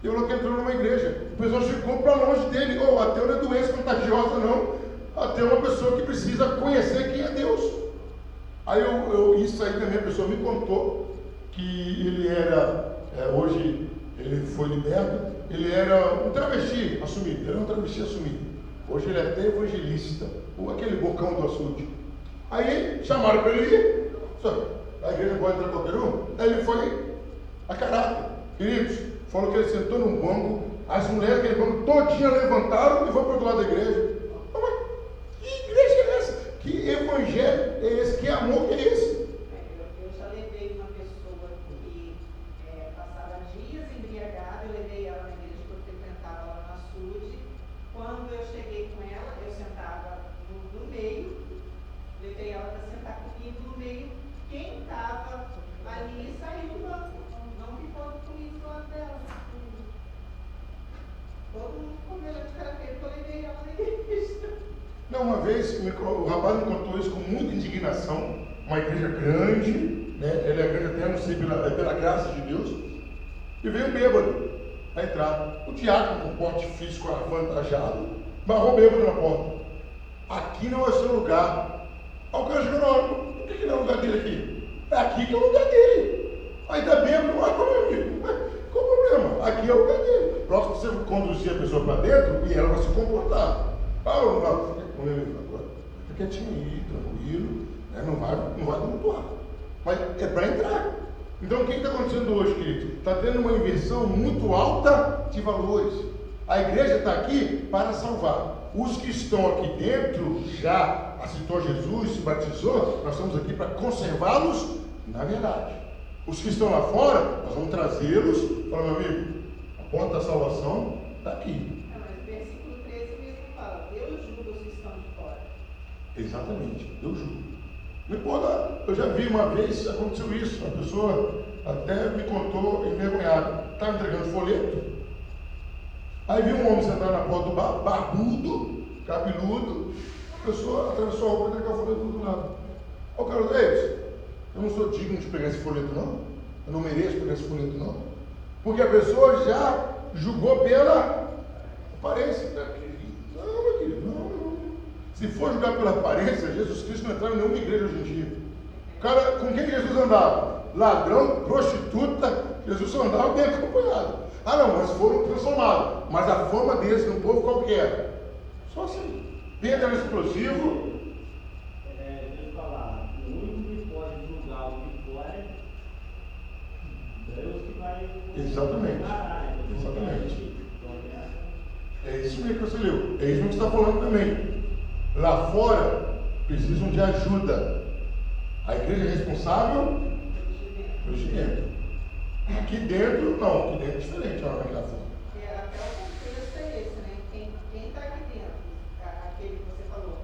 S1: Ele falou que entrou numa igreja. O pessoal ficou para longe dele. Ateu não é doença contagiosa, não. Ateu é uma pessoa que precisa conhecer quem é Deus. Aí isso aí também a pessoa me contou que ele era, hoje ele foi liberto, ele era um travesti assumido, ele era um travesti assumido. Hoje ele é até evangelista, ou aquele bocão do açude. Aí chamaram para ele ir, só, a igreja pode entrar qualquer um, aí ele foi a caráter. Queridos, falou que ele sentou num banco, as mulheres daquele banco todinha levantaram e foram para o outro lado da igreja. Mas que igreja é essa? Que evangelho é esse? Que amor que é esse?
S2: Eu já levei uma pessoa que passava dias embriagada, eu levei ela na igreja que eu frequentava lá Ali saiu do banco, não ficou político do lado dela. Todo mundo ficou vendo de cara feia, porque eu levei ela na igreja.
S1: Não, uma vez o rapaz me contou isso com muita indignação, uma igreja grande, né? Ela é grande até, não sei, pela graça de Deus, e veio um bêbado a entrar. O diácono, com porte físico avantajado, barrou bêbado na porta. Aqui não é seu lugar. Aí o cara chegou na hora, por que não é o lugar dele aqui? É aqui que é o lugar dele. Aí tá bêbado, meu amigo, qual o problema? Aqui é o lugar dele. Próximo você conduzir a pessoa para dentro e ela vai se comportar. Meu amigo, agora fica quietinho aí, tranquilo, né? não vai tumultuar. Mas é para entrar. Então o que está acontecendo hoje, querido? Está tendo uma inversão muito alta de valores. A igreja está aqui para salvar. Os que estão aqui dentro já aceitou Jesus, se batizou, nós estamos aqui para conservá-los na verdade. Os que estão lá fora, nós vamos trazê-los, falar, meu amigo, a porta da salvação está aqui.
S2: Mas o versículo 13 mesmo fala, Deus julga os que estão de fora.
S1: Exatamente, Deus julga. Não importa, eu já vi uma vez, aconteceu isso, a pessoa até me contou envergonhada, estava entregando folheto, aí vi um homem sentado na porta do bar, barbudo, cabeludo, a pessoa atravessou a roupa e entregou o folheto do outro lado. O cara falou, eu não sou digno de pegar esse folheto não, eu não mereço pegar esse folheto não, porque a pessoa já julgou pela aparência. Não, meu querido, não. Se for julgar pela aparência, Jesus Cristo não entrava em nenhuma igreja hoje em dia. O cara, com quem Jesus andava? Ladrão, prostituta, Jesus só andava bem acompanhado. Ah não, mas foram transformados. Mas a fama deles num povo qualquer. Só assim. Pedro explosivo.
S4: Deixa eu falar, o único que pode julgar o que for é Deus que vai.
S1: Exatamente. Exatamente. É isso mesmo que você leu. É isso que você está falando também. Lá fora precisam de ajuda. A igreja é responsável pelos de dentro. Aqui dentro, não. Aqui dentro é diferente. Olha aqui lá fora.
S2: Até o contexto é esse, né? Quem está aqui dentro, aquele que você falou,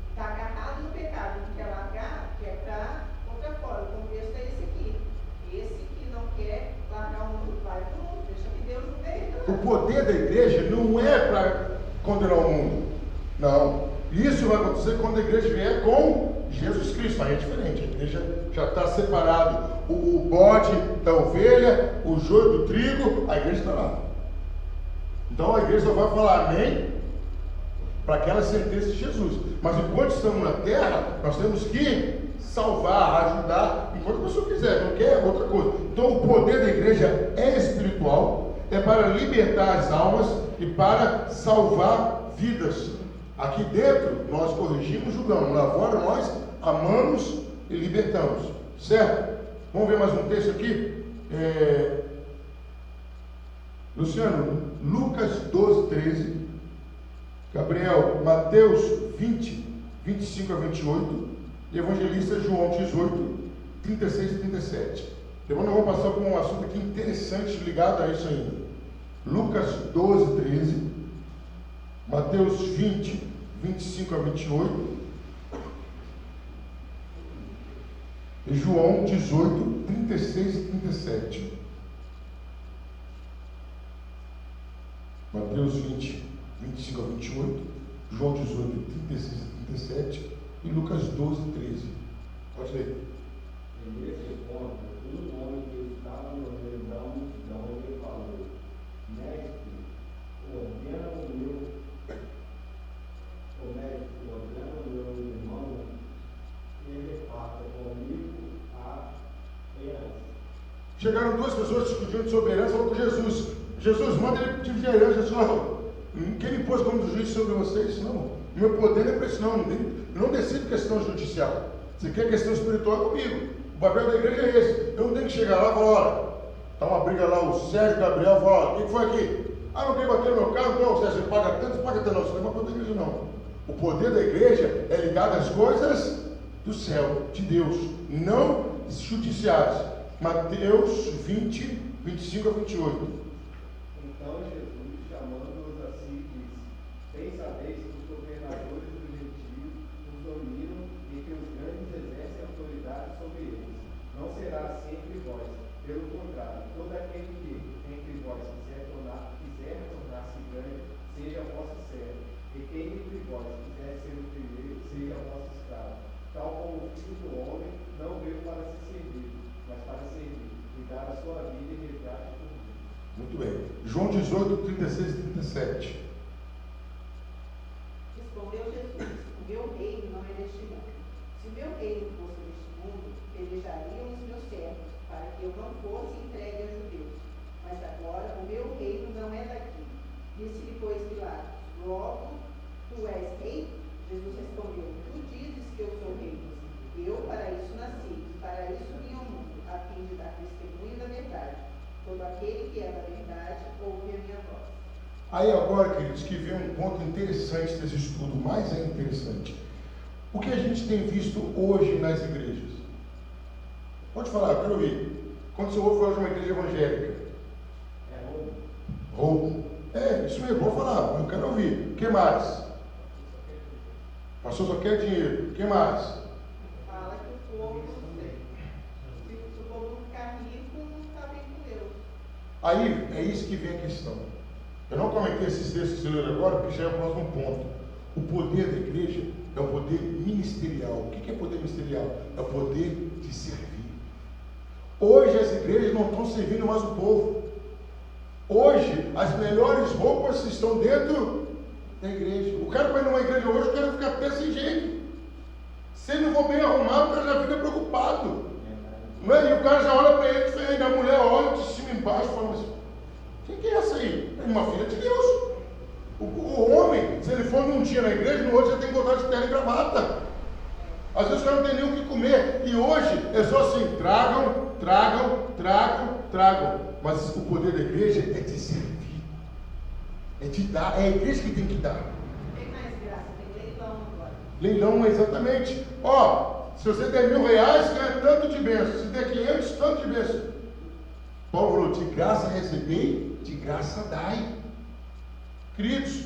S2: está agarrado no pecado, não quer largar, quer para outra fora. O contexto é esse aqui. Esse que não quer largar o mundo, vai para o mundo. Deixa que Deus não veio.
S1: O poder da igreja não é para condenar o mundo. Não. Isso vai acontecer quando a igreja vier com Jesus Cristo. Aí é diferente. A igreja já está separado. O bode da ovelha, o joio do trigo, a igreja está lá. Então a igreja só vai falar amém para aquela sentença de Jesus. Mas enquanto estamos na terra, nós temos que salvar, ajudar, enquanto a pessoa quiser, não quer outra coisa. Então o poder da igreja é espiritual, é para libertar as almas e para salvar vidas. Aqui dentro nós corrigimos, julgamos, lá fora nós amamos e libertamos, certo? Vamos ver mais um texto aqui? Luciano, Lucas 12, 13, Gabriel, Mateus 20, 25 a 28, Evangelista João 18, 36 e 37. Depois nós vamos passar por um assunto aqui interessante ligado a isso ainda. Lucas 12, 13, Mateus 20, 25 a 28, e João 18, 36 e 37. Mateus 20, 25 a 28, João 18, 36 e 37 e Lucas 12, 13. Pode ler.
S4: Nesse ponto, um homem que estava no meio da multidão, ele falou: Mestre, ordena o meu irmão que ele faça comigo a herança.
S1: Chegaram duas pessoas discutindo sobre herança, falou com Jesus. Jesus, manda ele dividir a herança. Jesus falou: quem me pôs como juiz sobre vocês? Não. Meu poder não é para isso, não. Eu não decido questão judicial. Você quer questão espiritual comigo. O papel da igreja é esse. Eu não tenho que chegar lá e falar: olha, está uma briga lá, o Sérgio Gabriel fala: olha, o que foi aqui? Ah, não quer bater no meu carro? Não, Sérgio, você paga tanto, não. Isso não é papel da igreja, não. O poder da igreja é ligado às coisas do céu, de Deus, não judiciais. Mateus 20, 25 a 28.
S3: Então Jesus, chamando-os a si, disse: Bem sabeis que os governadores dos gentios os dominam e que os grandes exercem autoridade sobre eles.
S1: Muito bem. João 18, 36 e 37.
S2: Respondeu Jesus: o meu reino não é deste mundo. Se o meu reino fosse deste mundo, pelejariam os meus servos, para que eu não fosse entregue aos judeus. Mas agora o meu reino não é daqui. Disse-lhe, pois, Pilatos: logo, tu és rei? Jesus respondeu: tu dizes que eu sou rei. Eu para isso nasci, para isso vim ao mundo, a fim de dar testemunho da verdade. Todo aquele que é da verdade ouve a minha voz.
S1: Aí agora, queridos, que vem um ponto interessante desse estudo, mais é interessante. O que a gente tem visto hoje nas igrejas? Pode falar, eu quero ouvir. Quando você ouve falar de uma igreja evangélica?
S4: É roubo.
S1: Roubo. É, isso mesmo, vou falar, eu quero ouvir. O que mais? Pastor só quer dinheiro. O que mais?
S2: Fala que o povo, se o povo não ficar rico, não está bem com Deus.
S1: Aí, é isso que vem a questão. Eu não comentei esses textos que você leu agora, porque já é o próximo ponto. O poder da igreja é o poder ministerial. O que é poder ministerial? É o poder de servir. Hoje as igrejas não estão servindo mais o povo. Hoje as melhores roupas estão dentro da igreja. O cara vai numa igreja hoje, o cara fica até sem jeito. Se ele não for bem arrumado, o cara já fica preocupado. Não é? E o cara já olha para ele diferente. A mulher olha de cima e embaixo e fala assim: quem que é essa aí? É uma filha de Deus. O homem, se ele for num dia na igreja, no outro já tem que botar de terno e gravata. Às vezes o cara não tem nem o que comer. E hoje é só assim: tragam, tragam, tragam, tragam. Mas o poder da igreja é de servir, é de dar. É a igreja que tem que dar.
S2: Tem mais graça, tem leilão agora.
S1: Leilão, exatamente. Ó, se você der R$1.000, ganha tanto de bênção. Se der 500, tanto de bênção. Paulo falou: de graça recebei, de graça dai. Queridos,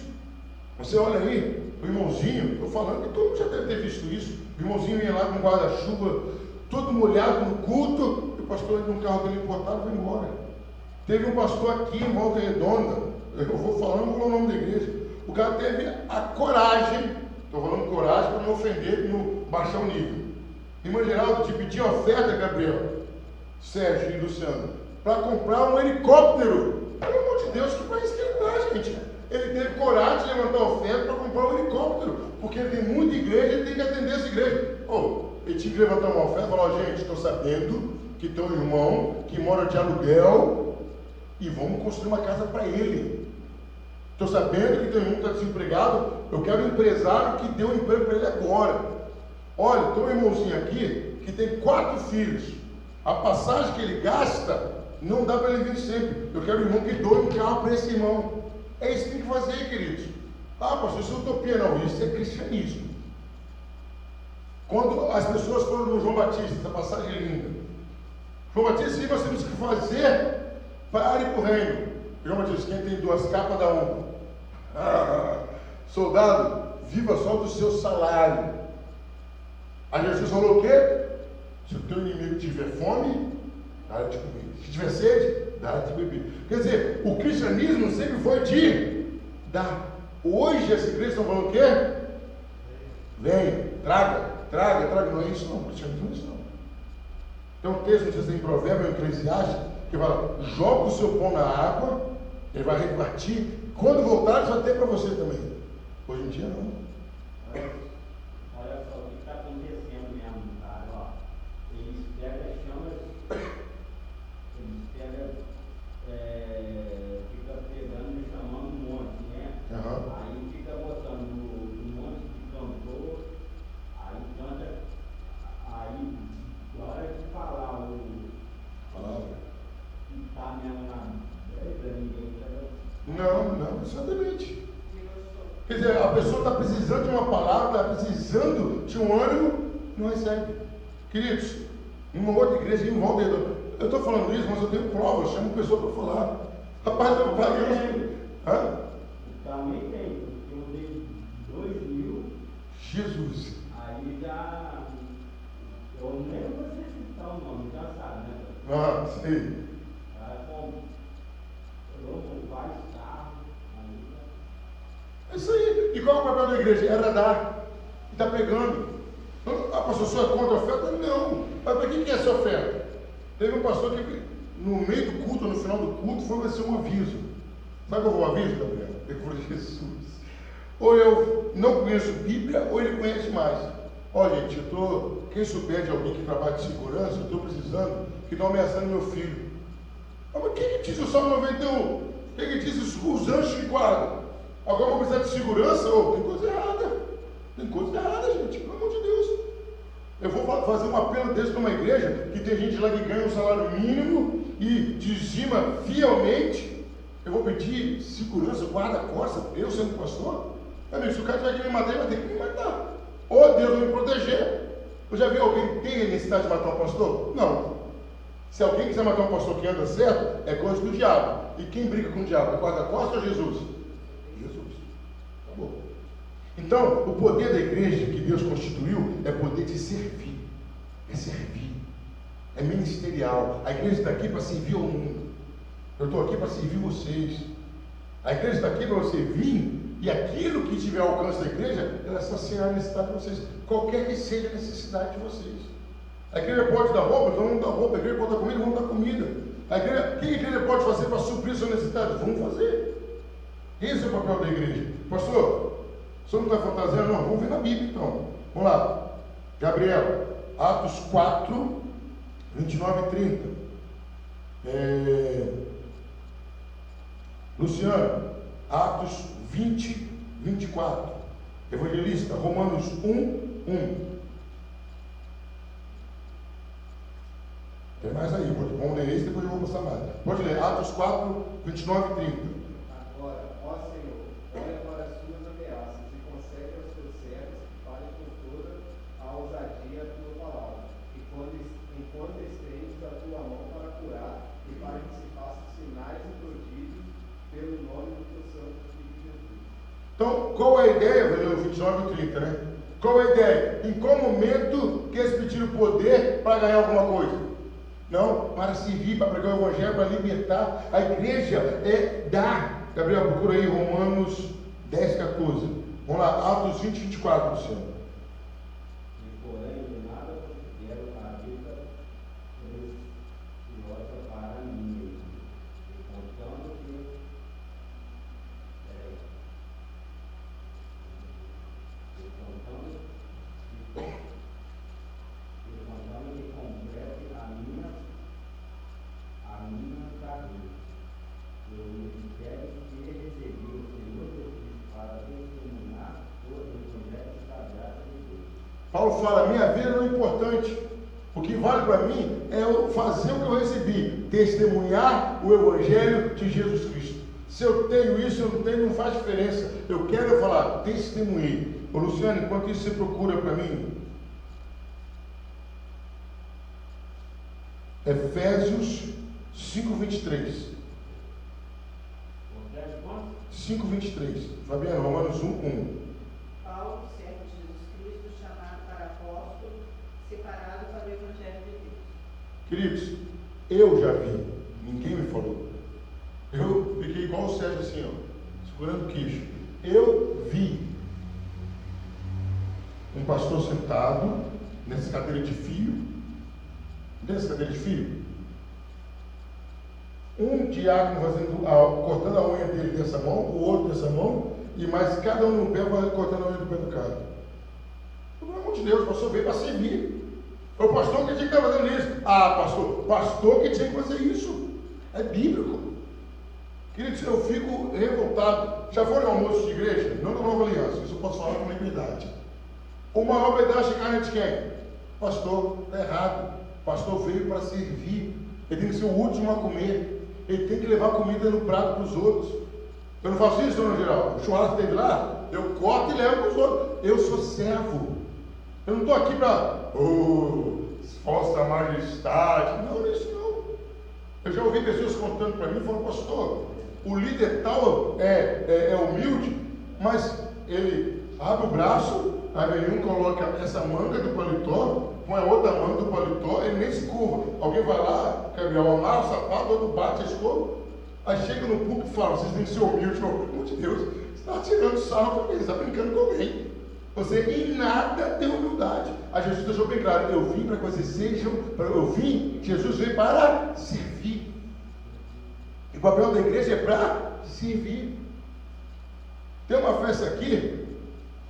S1: você olha aí, o irmãozinho, estou falando que todo mundo já deve ter visto isso. O irmãozinho ia lá com guarda-chuva, todo molhado no culto, e o pastor entra no carro dele importado e vai embora. Teve um pastor aqui em Volta Redonda, eu vou falando, vou falar o nome da igreja. O cara teve a coragem, estou falando coragem para não ofender, não baixar o nível. Irmã Geraldo, te pedi oferta, Gabriel, Sérgio e Luciano, para comprar um helicóptero. Pelo amor de Deus, que país que ele está, gente? Ele teve coragem de levantar a oferta para comprar um helicóptero, porque ele tem muita igreja, ele tem que atender essa igreja. Ele tinha que levantar uma oferta e falar: gente, estou sabendo que tem um irmão que mora de aluguel e vamos construir uma casa para ele. Estou sabendo que tem um irmão que está desempregado, eu quero um empresário que dê um emprego para ele agora. Olha, tem um irmãozinho aqui que tem 4 filhos. A passagem que ele gasta não dá para ele vir sempre. Eu quero um irmão que doe um carro para esse irmão. É isso que tem que fazer, queridos. Ah, pastor, isso é utopia. Não, isso é cristianismo. Quando as pessoas foram no João Batista, essa passagem é linda. João Batista disse: nós temos que fazer para ir para o reino. João Batista: quem tem 2 capas dá uma. Soldado, viva só do seu salário. Aí Jesus falou o quê? Se o teu inimigo tiver fome, dá de comer. Se tiver sede, dá de beber. Quer dizer, o cristianismo sempre foi de dar. Hoje as igrejas estão falando o quê? Venha, traga, traga, traga. Não é isso não, o cristianismo não é isso não. Tem um texto, não sei se é em Provérbios ou em Eclesiastes, que fala: joga o seu pão na água, ele vai repartir, quando voltar ele vai ter para você também. Hoje em dia não.
S4: Olha só o que está acontecendo mesmo, cara. Ó, eles pegam as chamas, eles pegam, fica pegando e chamando um monte, né?
S1: Uhum.
S4: Aí fica botando um monte de cantor, aí canta, aí na hora de falar o que está mesmo na Bíblia, ninguém está.
S1: Não, exatamente. Quer dizer, a pessoa está precisando de uma palavra, está precisando de um ânimo, não recebe. Queridos, numa outra igreja em Volta Redonda, eu estou falando isso, mas eu tenho provas, chamo pessoa para falar. Rapaz, eu falei. Hã?
S4: Também tem, porque eu dei 2.000.
S1: Jesus.
S4: Aí já. Eu nem vou citar o nome, já sabe, né?
S1: Ah, sei.
S4: Aí com vários carros.
S1: É isso aí. E qual é o papel da igreja? Era dar. E está pegando. A pastor, sua contra a oferta? Não. Mas para que é essa oferta? Teve um pastor que no meio do culto, ou no final do culto, vai ser um aviso. Sabe qual foi o aviso, Gabriel? Depois de Jesus. Ou eu não conheço Bíblia, ou ele conhece mais. Ó, gente, quem souber de alguém que trabalha de segurança, eu estou precisando, que estão ameaçando meu filho. Mas quem que diz o Salmo 91? Quem que diz os anjos que guardam? Agora vou precisar de segurança? Tem coisa errada. Tem coisa errada, gente, pelo amor de Deus. Eu vou fazer um apelo desse numa igreja que tem gente lá que ganha um salário mínimo e dizima fielmente. Eu vou pedir segurança, guarda-costas, eu sendo pastor. Amigo, se o cara tiver que me matar, ele vai ter que me matar. Ou Deus vai me proteger. Eu já vi alguém que tem a necessidade de matar um pastor? Não. Se alguém quiser matar um pastor que anda certo, é coisa do diabo. E quem briga com o diabo? É guarda-costas ou Jesus? Jesus. Acabou. Então, o poder da igreja que Deus constituiu é poder de servir. É servir. É ministerial. A igreja está aqui para servir ao mundo. Eu estou aqui para servir vocês. A igreja está aqui para você vir e aquilo que tiver ao alcance da igreja, ela saciar a necessidade de vocês. Qualquer que seja a necessidade de vocês. A igreja pode dar roupa, então vamos dar roupa. A igreja pode dar comida, vamos dar comida. O que a igreja pode fazer para suprir a sua necessidade? Vamos fazer. Esse é o papel da igreja. Pastor, o senhor não está fantasiando? Não, vamos ver na Bíblia então. Vamos lá. Gabriel, Atos 4, 29 e 30. Luciano, Atos 20, 24. Evangelista, Romanos 1, 1. Tem mais aí, vamos ler esse, depois eu vou mostrar mais. Pode ler, Atos 4, 29 e 30.
S3: Agora, ó Senhor, olha para as suas ameaças e concede aos teus servos que falem com toda a ousadia a tua palavra, enquanto estendes a tua mão para curar e para que se façam sinais e prodígios pelo nome do teu santo Filho Jesus.
S1: Então, qual é a ideia? Vou ler o 29 e 30, né? Qual é a ideia? Em qual momento que eles pediram poder para ganhar alguma coisa? Não, para servir, para pregar o evangelho, para libertar. A igreja é dar. Gabriel, procura aí Romanos 10, 14. Vamos lá, Atos 20, 24, Luciano.
S4: E porém, de nada considero a vida preciosa para mim mesmo, e contando que complete a minha carreira. Eu quero que recebi o Senhor Jesus para testemunhar o evangelho da graça de Deus.
S1: Paulo fala, minha vida não é importante. O que vale para mim é eu fazer o que eu recebi, testemunhar o evangelho de Jesus Cristo. Se eu tenho isso, eu não tenho, não faz diferença. Eu quero falar, testemunhei. Ô Luciano, enquanto isso você procura para mim, Efésios 5:23. 5:23. Fabiano, Romanos 1:1.
S2: Paulo, servo de Jesus Cristo, chamado para apóstolo, separado para o Evangelho de Deus.
S1: Queridos, eu já vi, ninguém me falou. Eu fiquei igual o Sérgio assim, ó, segurando o queixo. Eu vi um pastor sentado nessa cadeira de fio. Nessa cadeira de fio, um diácono cortando a unha dele dessa mão, o outro dessa mão, e mais cada um no pé vai cortando a unha do pé do cara. Pelo amor de Deus, o pastor veio para servir. É o pastor que tinha que estar fazendo isso. Ah, pastor que tinha que fazer isso. É bíblico. Queridos, eu fico revoltado. Já foram ao almoço de igreja? Não da Nova Aliança, isso eu posso falar com liberdade. O maior pedaço de carne de quem? Pastor, está errado. O pastor veio para servir. Ele tem que ser o último a comer. Ele tem que levar comida no prato para os outros. Eu não faço isso, dona Geral. O churrasco teve lá, eu corto e levo para os outros. Eu sou servo. Eu não estou aqui para Vossa Majestade. Não, isso não. Eu já ouvi pessoas contando para mim, falando, pastor, o líder tal é humilde, mas ele abre o braço, aí vem um, coloca essa manga do paletó, põe a outra manga do paletó, ele nem se curva. Alguém vai lá, Gabriel, amarra o sapato, outro bate a escova, aí chega no público e fala, vocês têm que ser humildes. Pelo amor de Deus, você está tirando sarro para mim, você está brincando com alguém. Você em nada tem humildade. A Jesus deixou bem claro, eu vim para que vocês sejam, Jesus veio para servir. papel da igreja é para servir. Tem uma festa aqui,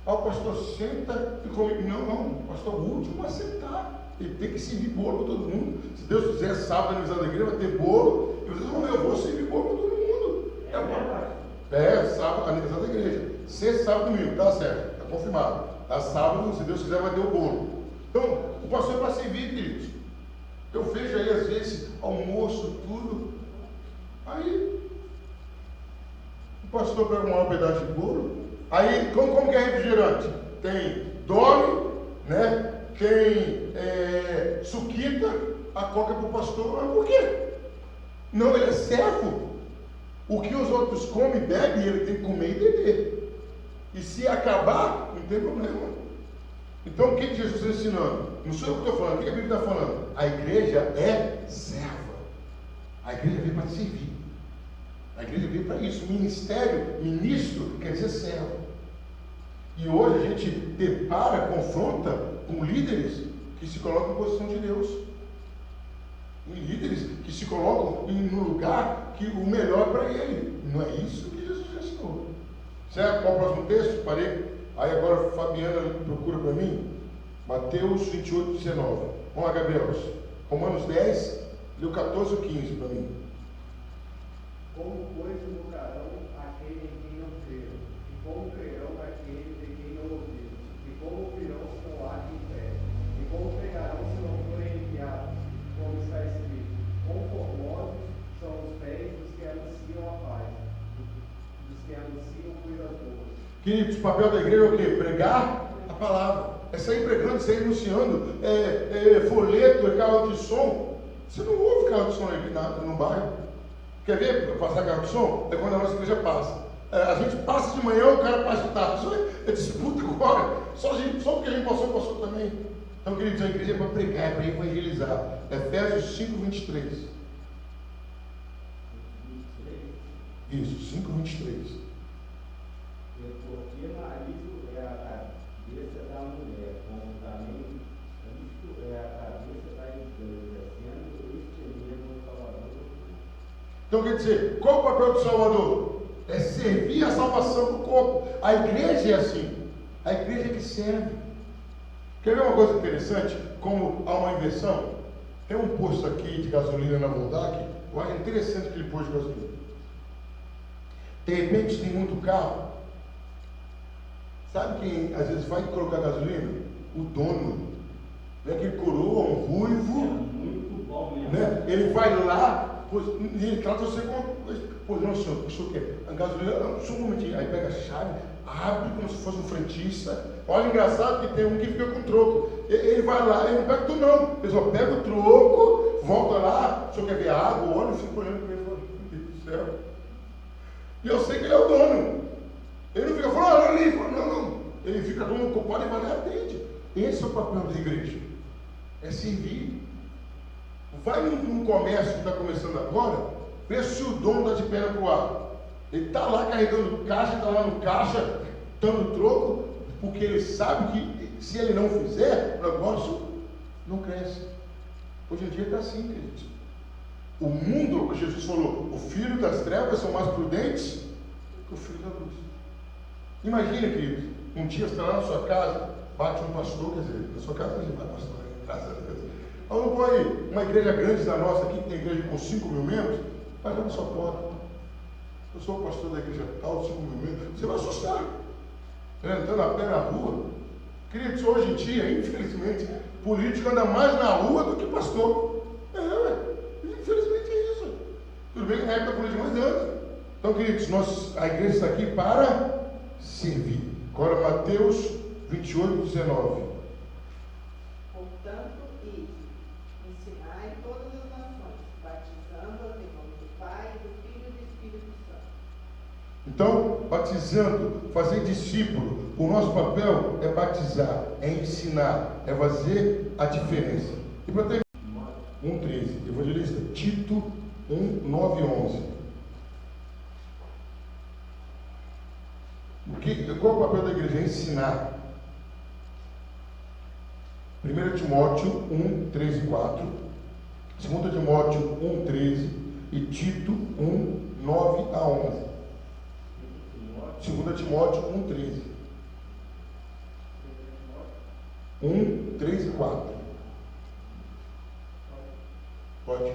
S1: o pastor senta e come. Não, o pastor é o último a sentar. Ele tem que servir bolo para todo mundo. Se Deus quiser, sábado, aniversário da igreja, vai ter bolo. E vocês vão ver, eu vou servir bolo para todo mundo. Sábado, aniversário da igreja. Sexta, sábado, domingo, tá certo, está confirmado. Tá sábado, se Deus quiser, vai ter o bolo. Então, o pastor é para servir, queridos. Eu vejo aí, às vezes, almoço, tudo. Aí, o pastor pega um maior pedaço de bolo. Aí, como que é refrigerante? Tem Dolly, né? Tem suquita, a coca para o pastor. Mas por quê? Não, ele é servo. O que os outros comem e bebem, ele tem que comer e beber. E se acabar, não tem problema. Então, o que Jesus está ensinando? Não sou eu que estou falando, o que a Bíblia está falando? A igreja é serva. A igreja veio para servir. A igreja veio para isso. Ministério, ministro, quer dizer servo. E hoje a gente depara, confronta com líderes que se colocam em posição de Deus. E líderes que se colocam no lugar que o melhor para ele. Não é isso que Jesus ensinou. Certo? Qual o próximo texto? Parei. Aí agora Fabiana procura para mim. Mateus 28, 19. Vamos lá, Gabriel. Romanos 10, leu 14 e 15 para mim.
S3: Como, pois, invocarão aquele em quem não creram? E como crerão aquele de quem não ouviram? E como ouvirão se não há quem pregue? E como pregarão se não forem enviados? Como está escrito: quão formosos são os pés dos que anunciam a paz, dos que anunciam coisas boas.
S1: Queridos, o papel da igreja é o quê? Pregar a palavra. É sair pregando, sair anunciando, folheto, carro de som. Você não ouve carro de som aqui no bairro. Quer ver passar carro de som? É quando a nossa igreja passa. A gente passa de manhã, o cara passa de tarde. Isso é disputa agora. Só porque a gente passou também. Então, queridos, a igreja é para pregar, é para evangelizar. Efésios 5, 23. Isso, 5, 23.
S4: Porque marido é a cabeça da mulher, como também Cristo é a cabeça da igreja, sendo este mesmo o Salvador do corpo.
S1: Então, quer dizer, qual o papel do Salvador? É servir a salvação do corpo. A igreja é assim. A igreja é que serve. Quer ver uma coisa interessante? Como há uma inversão? Tem um posto aqui de gasolina na Voldac. Eu acho interessante aquele posto de gasolina. De repente tem muito carro. Sabe quem às vezes vai colocar gasolina? O dono. Não é aquele coroa, um ruivo.
S4: Muito bom mesmo.
S1: Né? Ele vai lá, e ele trata você como. Pois não, senhor, o senhor quer? A gasolina, só um momentinho. Aí pega a chave, abre como se fosse um frentista. Olha, engraçado que tem um que fica com troco. Ele vai lá, ele não pega tudo não. Ele só pega o troco, volta lá, o senhor quer ver a água, olha, eu fico olhando para ele e falo, meu Deus do céu. E eu sei que ele é o dono. Ele não fica falando, olha ali, não. Ele fica como ocupado e vai lá e atende. Esse é o papel da igreja. É servir. Vai num comércio que está começando agora, vê se o dono está de perna para o ar. Ele está lá carregando caixa, está lá no caixa, dando troco, porque ele sabe que se ele não fizer, o negócio não cresce. Hoje em dia está assim, queridos. O mundo, que Jesus falou, o filho das trevas são mais prudentes que o filho da luz. Imagina, queridos, um dia você está lá na sua casa, bate um pastor, quer dizer, na sua casa a gente vai pastor, graças a Deus. Vamos pôr aí, uma igreja grande da nossa aqui, que tem igreja com 5 mil membros, vai lá na sua porta. Eu sou o pastor da igreja tal, 5 mil membros. Você vai assustar. Andando a pé na rua. Queridos, hoje em dia, infelizmente, político anda mais na rua do que pastor. Infelizmente é isso. Tudo bem que na época a política mais anda. Então, queridos, a igreja está aqui para servir. Agora, Mateus 28, 19.
S2: Portanto, ensinai todas as nações, batizando-as em nome do Pai, do Filho e do Espírito Santo.
S1: Então, batizando, fazer discípulo. O nosso papel é batizar, é ensinar, é fazer a diferença. E para terminar, 1,13, evangelista, Tito 1, 9 e 11. Qual é o papel da igreja? É ensinar. 1 Timóteo 1, 3 e 4. 2 Timóteo 1, 13. e Tito 1, 9 a 11. 2 Timóteo 1, 13. 1, 3 e 4. Pode.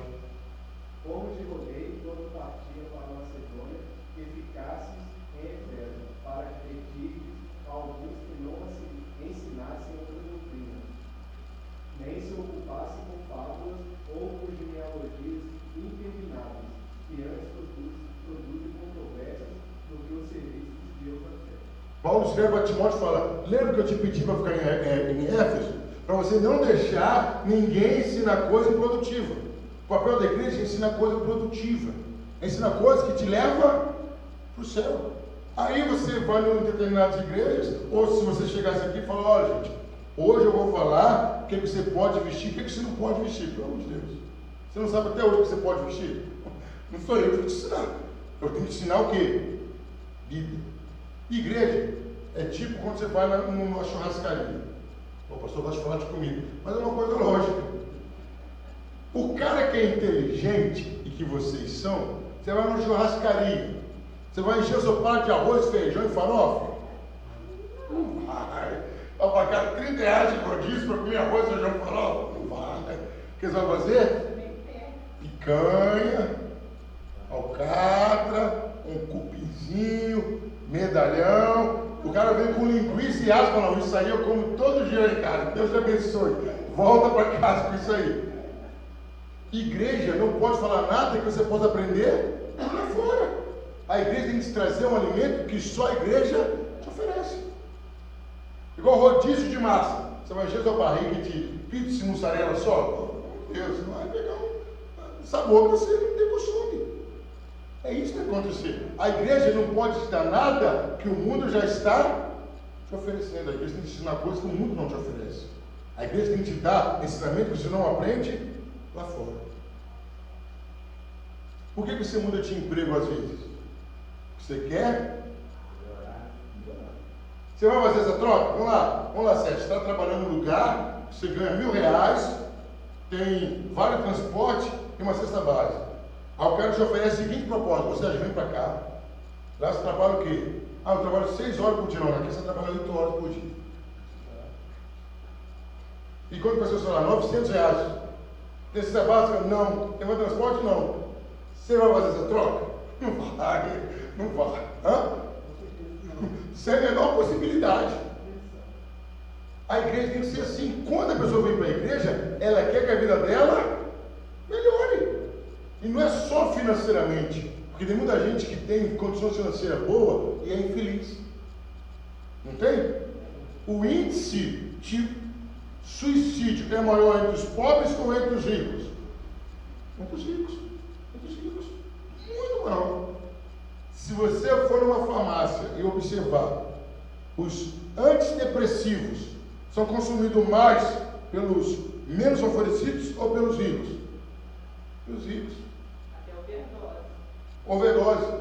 S3: Como te roguei, quando partia para a Macedônia, que ficasses em Eféso, para que retires alguns que não ensinassem outra doutrina, nem se ocupassem com fábulas ou com genealogias intermináveis, que antes produzem controvérsias do que o serviço de Deus na fé.
S1: Paulo escreve para Timóteo e fala: lembra que eu te pedi para ficar em Éfeso? Para você não deixar ninguém ensinar coisa improdutiva. O papel da igreja é ensinar coisa produtiva, é ensinar coisa que te leva para o céu. Aí você vai em determinadas igrejas, ou se você chegasse aqui e falar: olha, gente, hoje eu vou falar o que você pode vestir, o que você não pode vestir, pelo amor de Deus. Você não sabe até hoje o que você pode vestir? Não sou eu que vou te ensinar. Eu tenho que ensinar o quê? Bíblia. Igreja é tipo quando você vai numa churrascaria. O pastor gosta de falar de comida, mas é uma coisa lógica. O cara que é inteligente, e que vocês são, você vai numa churrascaria, você vai encher o seu prato de arroz, feijão e farofa? Não vai. Vai pagar R$30 de rodízio para comer arroz, feijão e farofa? Não vai. O que você vai fazer? Picanha, alcatra, um cupinzinho, medalhão. O cara vem com linguiça e aspa, não, isso aí eu como todo dia em casa. Deus te abençoe. Volta para casa com isso aí. Igreja não pode falar nada que você possa aprender lá fora. A igreja tem que te trazer um alimento que só a igreja te oferece. Igual rodízio de massa. Você vai encher sua barriga de pizza e mussarela só? Meu Deus, você vai pegar um sabor que você não tem costume. É isso que vai acontecer. A igreja não pode te dar nada que o mundo já está te oferecendo. A igreja tem que te ensinar coisas que o mundo não te oferece. A igreja tem que te dar ensinamento que você não aprende lá fora. Por que você muda de emprego às vezes? Você quer? Você vai fazer essa troca? Vamos lá, Sérgio. Você está trabalhando num lugar, você ganha R$1.000, tem vale transporte e uma cesta básica. Aí o cara te oferece o seguinte propósito: você vem para cá. Lá você trabalha o quê? Eu trabalho 6 horas por dia. Não, aqui você trabalha 8 horas por dia. E quanto vai ser o salário? R$900. Tem cesta básica? Não. Tem vale transporte? Não. Você vai fazer essa troca? Não vai. Não vai. Sem a menor possibilidade. A igreja tem que ser assim. Quando a pessoa vem para a igreja, ela quer que a vida dela melhore. E não é só financeiramente. Porque tem muita gente que tem condição financeira boa e é infeliz. Não tem? O índice de suicídio é maior entre os pobres ou entre os ricos? Entre os ricos. Entre os ricos. Muito maior. Se você for numa farmácia e observar, os antidepressivos são consumidos mais pelos menos favorecidos ou pelos ricos? Pelos ricos.
S2: Até
S1: Overdose.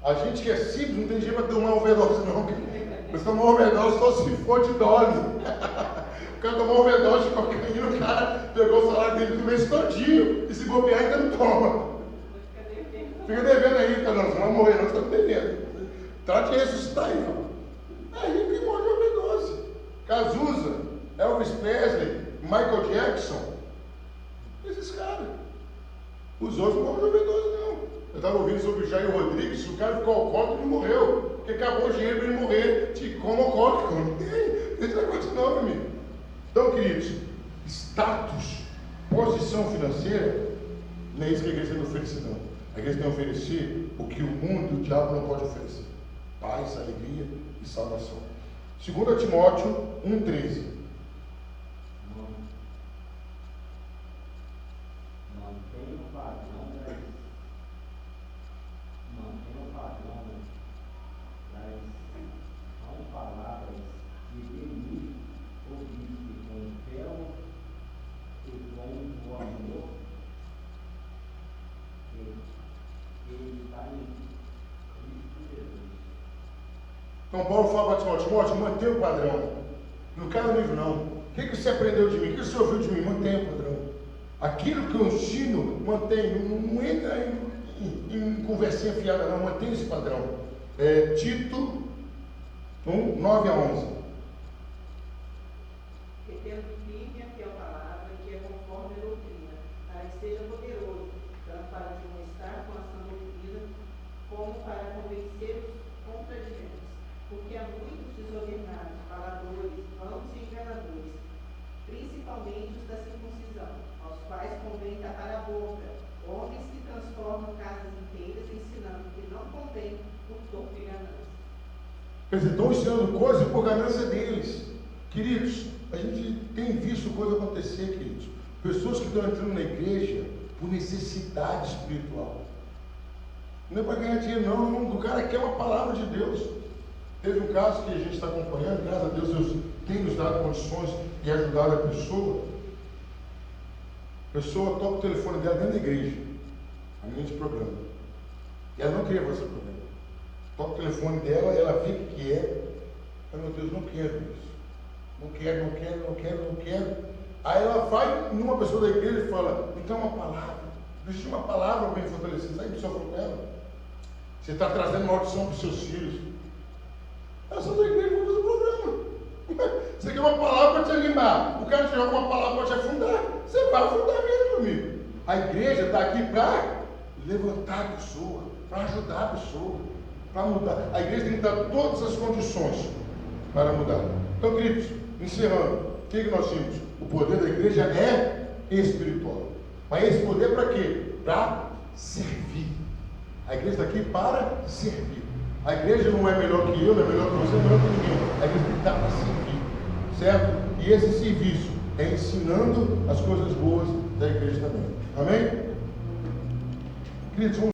S1: A gente que é simples não tem jeito para tomar overdose, não. Você tomar overdose só se for de dose. O cara tomou overdose de cocaína, o cara pegou o salário dele do mês todinho e se bobear ainda não toma. Fica devendo aí, cara, não, você não vai morrer, não, você está devendo. Trate de ressuscitar aí, ó. É rico e morre de overdose. Cazuza, Elvis Presley, Michael Jackson. Esses caras. Os outros não morrem de overdose, não. Eu estava ouvindo sobre o Jair Rodrigues, o cara ficou alcoólico e morreu. Porque acabou o dinheiro para ele morrer como alcoólico. Não tem esse negócio não, meu amigo. Então, queridos, status, posição financeira, não é isso que a igreja tem que oferecer, não. A igreja tem que oferecer o que o mundo, o diabo não pode oferecer: paz, alegria e salvação. 2 Timóteo 1,13. Então Paulo fala para Timóteo: mantenha o padrão. Não cai no livro, não. O que você aprendeu de mim? O que você ouviu de mim? Mantenha o padrão. Aquilo que eu ensino, mantém, não entra em conversinha fiada, não, mantém esse padrão. Tito 1, 9 a 11.
S2: Retendo firme a fiel palavra, que é conforme a doutrina, para que seja poderoso, tanto para demonstrar com a sã doutrina, como para convencer os contradigentes. Porque há muitos desordenados, faladores, vãos e enganadores, principalmente os da circuncisão, aos quais convém tapar a boca, homens que transformam casas inteiras, ensinando que não convém por torpe e ganância.
S1: Quer dizer, estão ensinando coisas por ganância deles. Queridos, a gente tem visto coisa acontecer, queridos. Pessoas que estão entrando na igreja por necessidade espiritual. Não é para ganhar dinheiro, não. O cara quer uma palavra de Deus. Teve um caso que a gente está acompanhando, graças a Deus, Deus tem nos dado condições e ajudado a pessoa. A pessoa toca o telefone dela dentro da igreja. A grande problema. E ela não queria fazer esse problema. Toca o telefone dela, ela vê o que é. Ai, meu Deus, não quero isso. Não quero. Aí ela vai numa pessoa da igreja e fala, então uma palavra. Existe uma palavra para me fortalecer. Sabe o que a pessoa falou com ela? Você está trazendo maldição para os seus filhos. Ela só da igreja, vamos fazer o programa. Você quer uma palavra para te animar. O cara te joga uma palavra para te afundar. Você vai afundar mesmo, amigo. A igreja está aqui para levantar a pessoa, para ajudar a pessoa, para mudar. A igreja tem que dar todas as condições para mudar. Então, queridos, encerrando, o que nós temos? O poder da igreja é espiritual. Mas esse poder para quê? Para servir. A igreja está aqui para servir. A igreja não é melhor que eu, não é melhor que você, não é melhor que ninguém. A igreja tem que estar para servir. Certo? E esse serviço é ensinando as coisas boas da igreja também. Amém? Queridos, vamos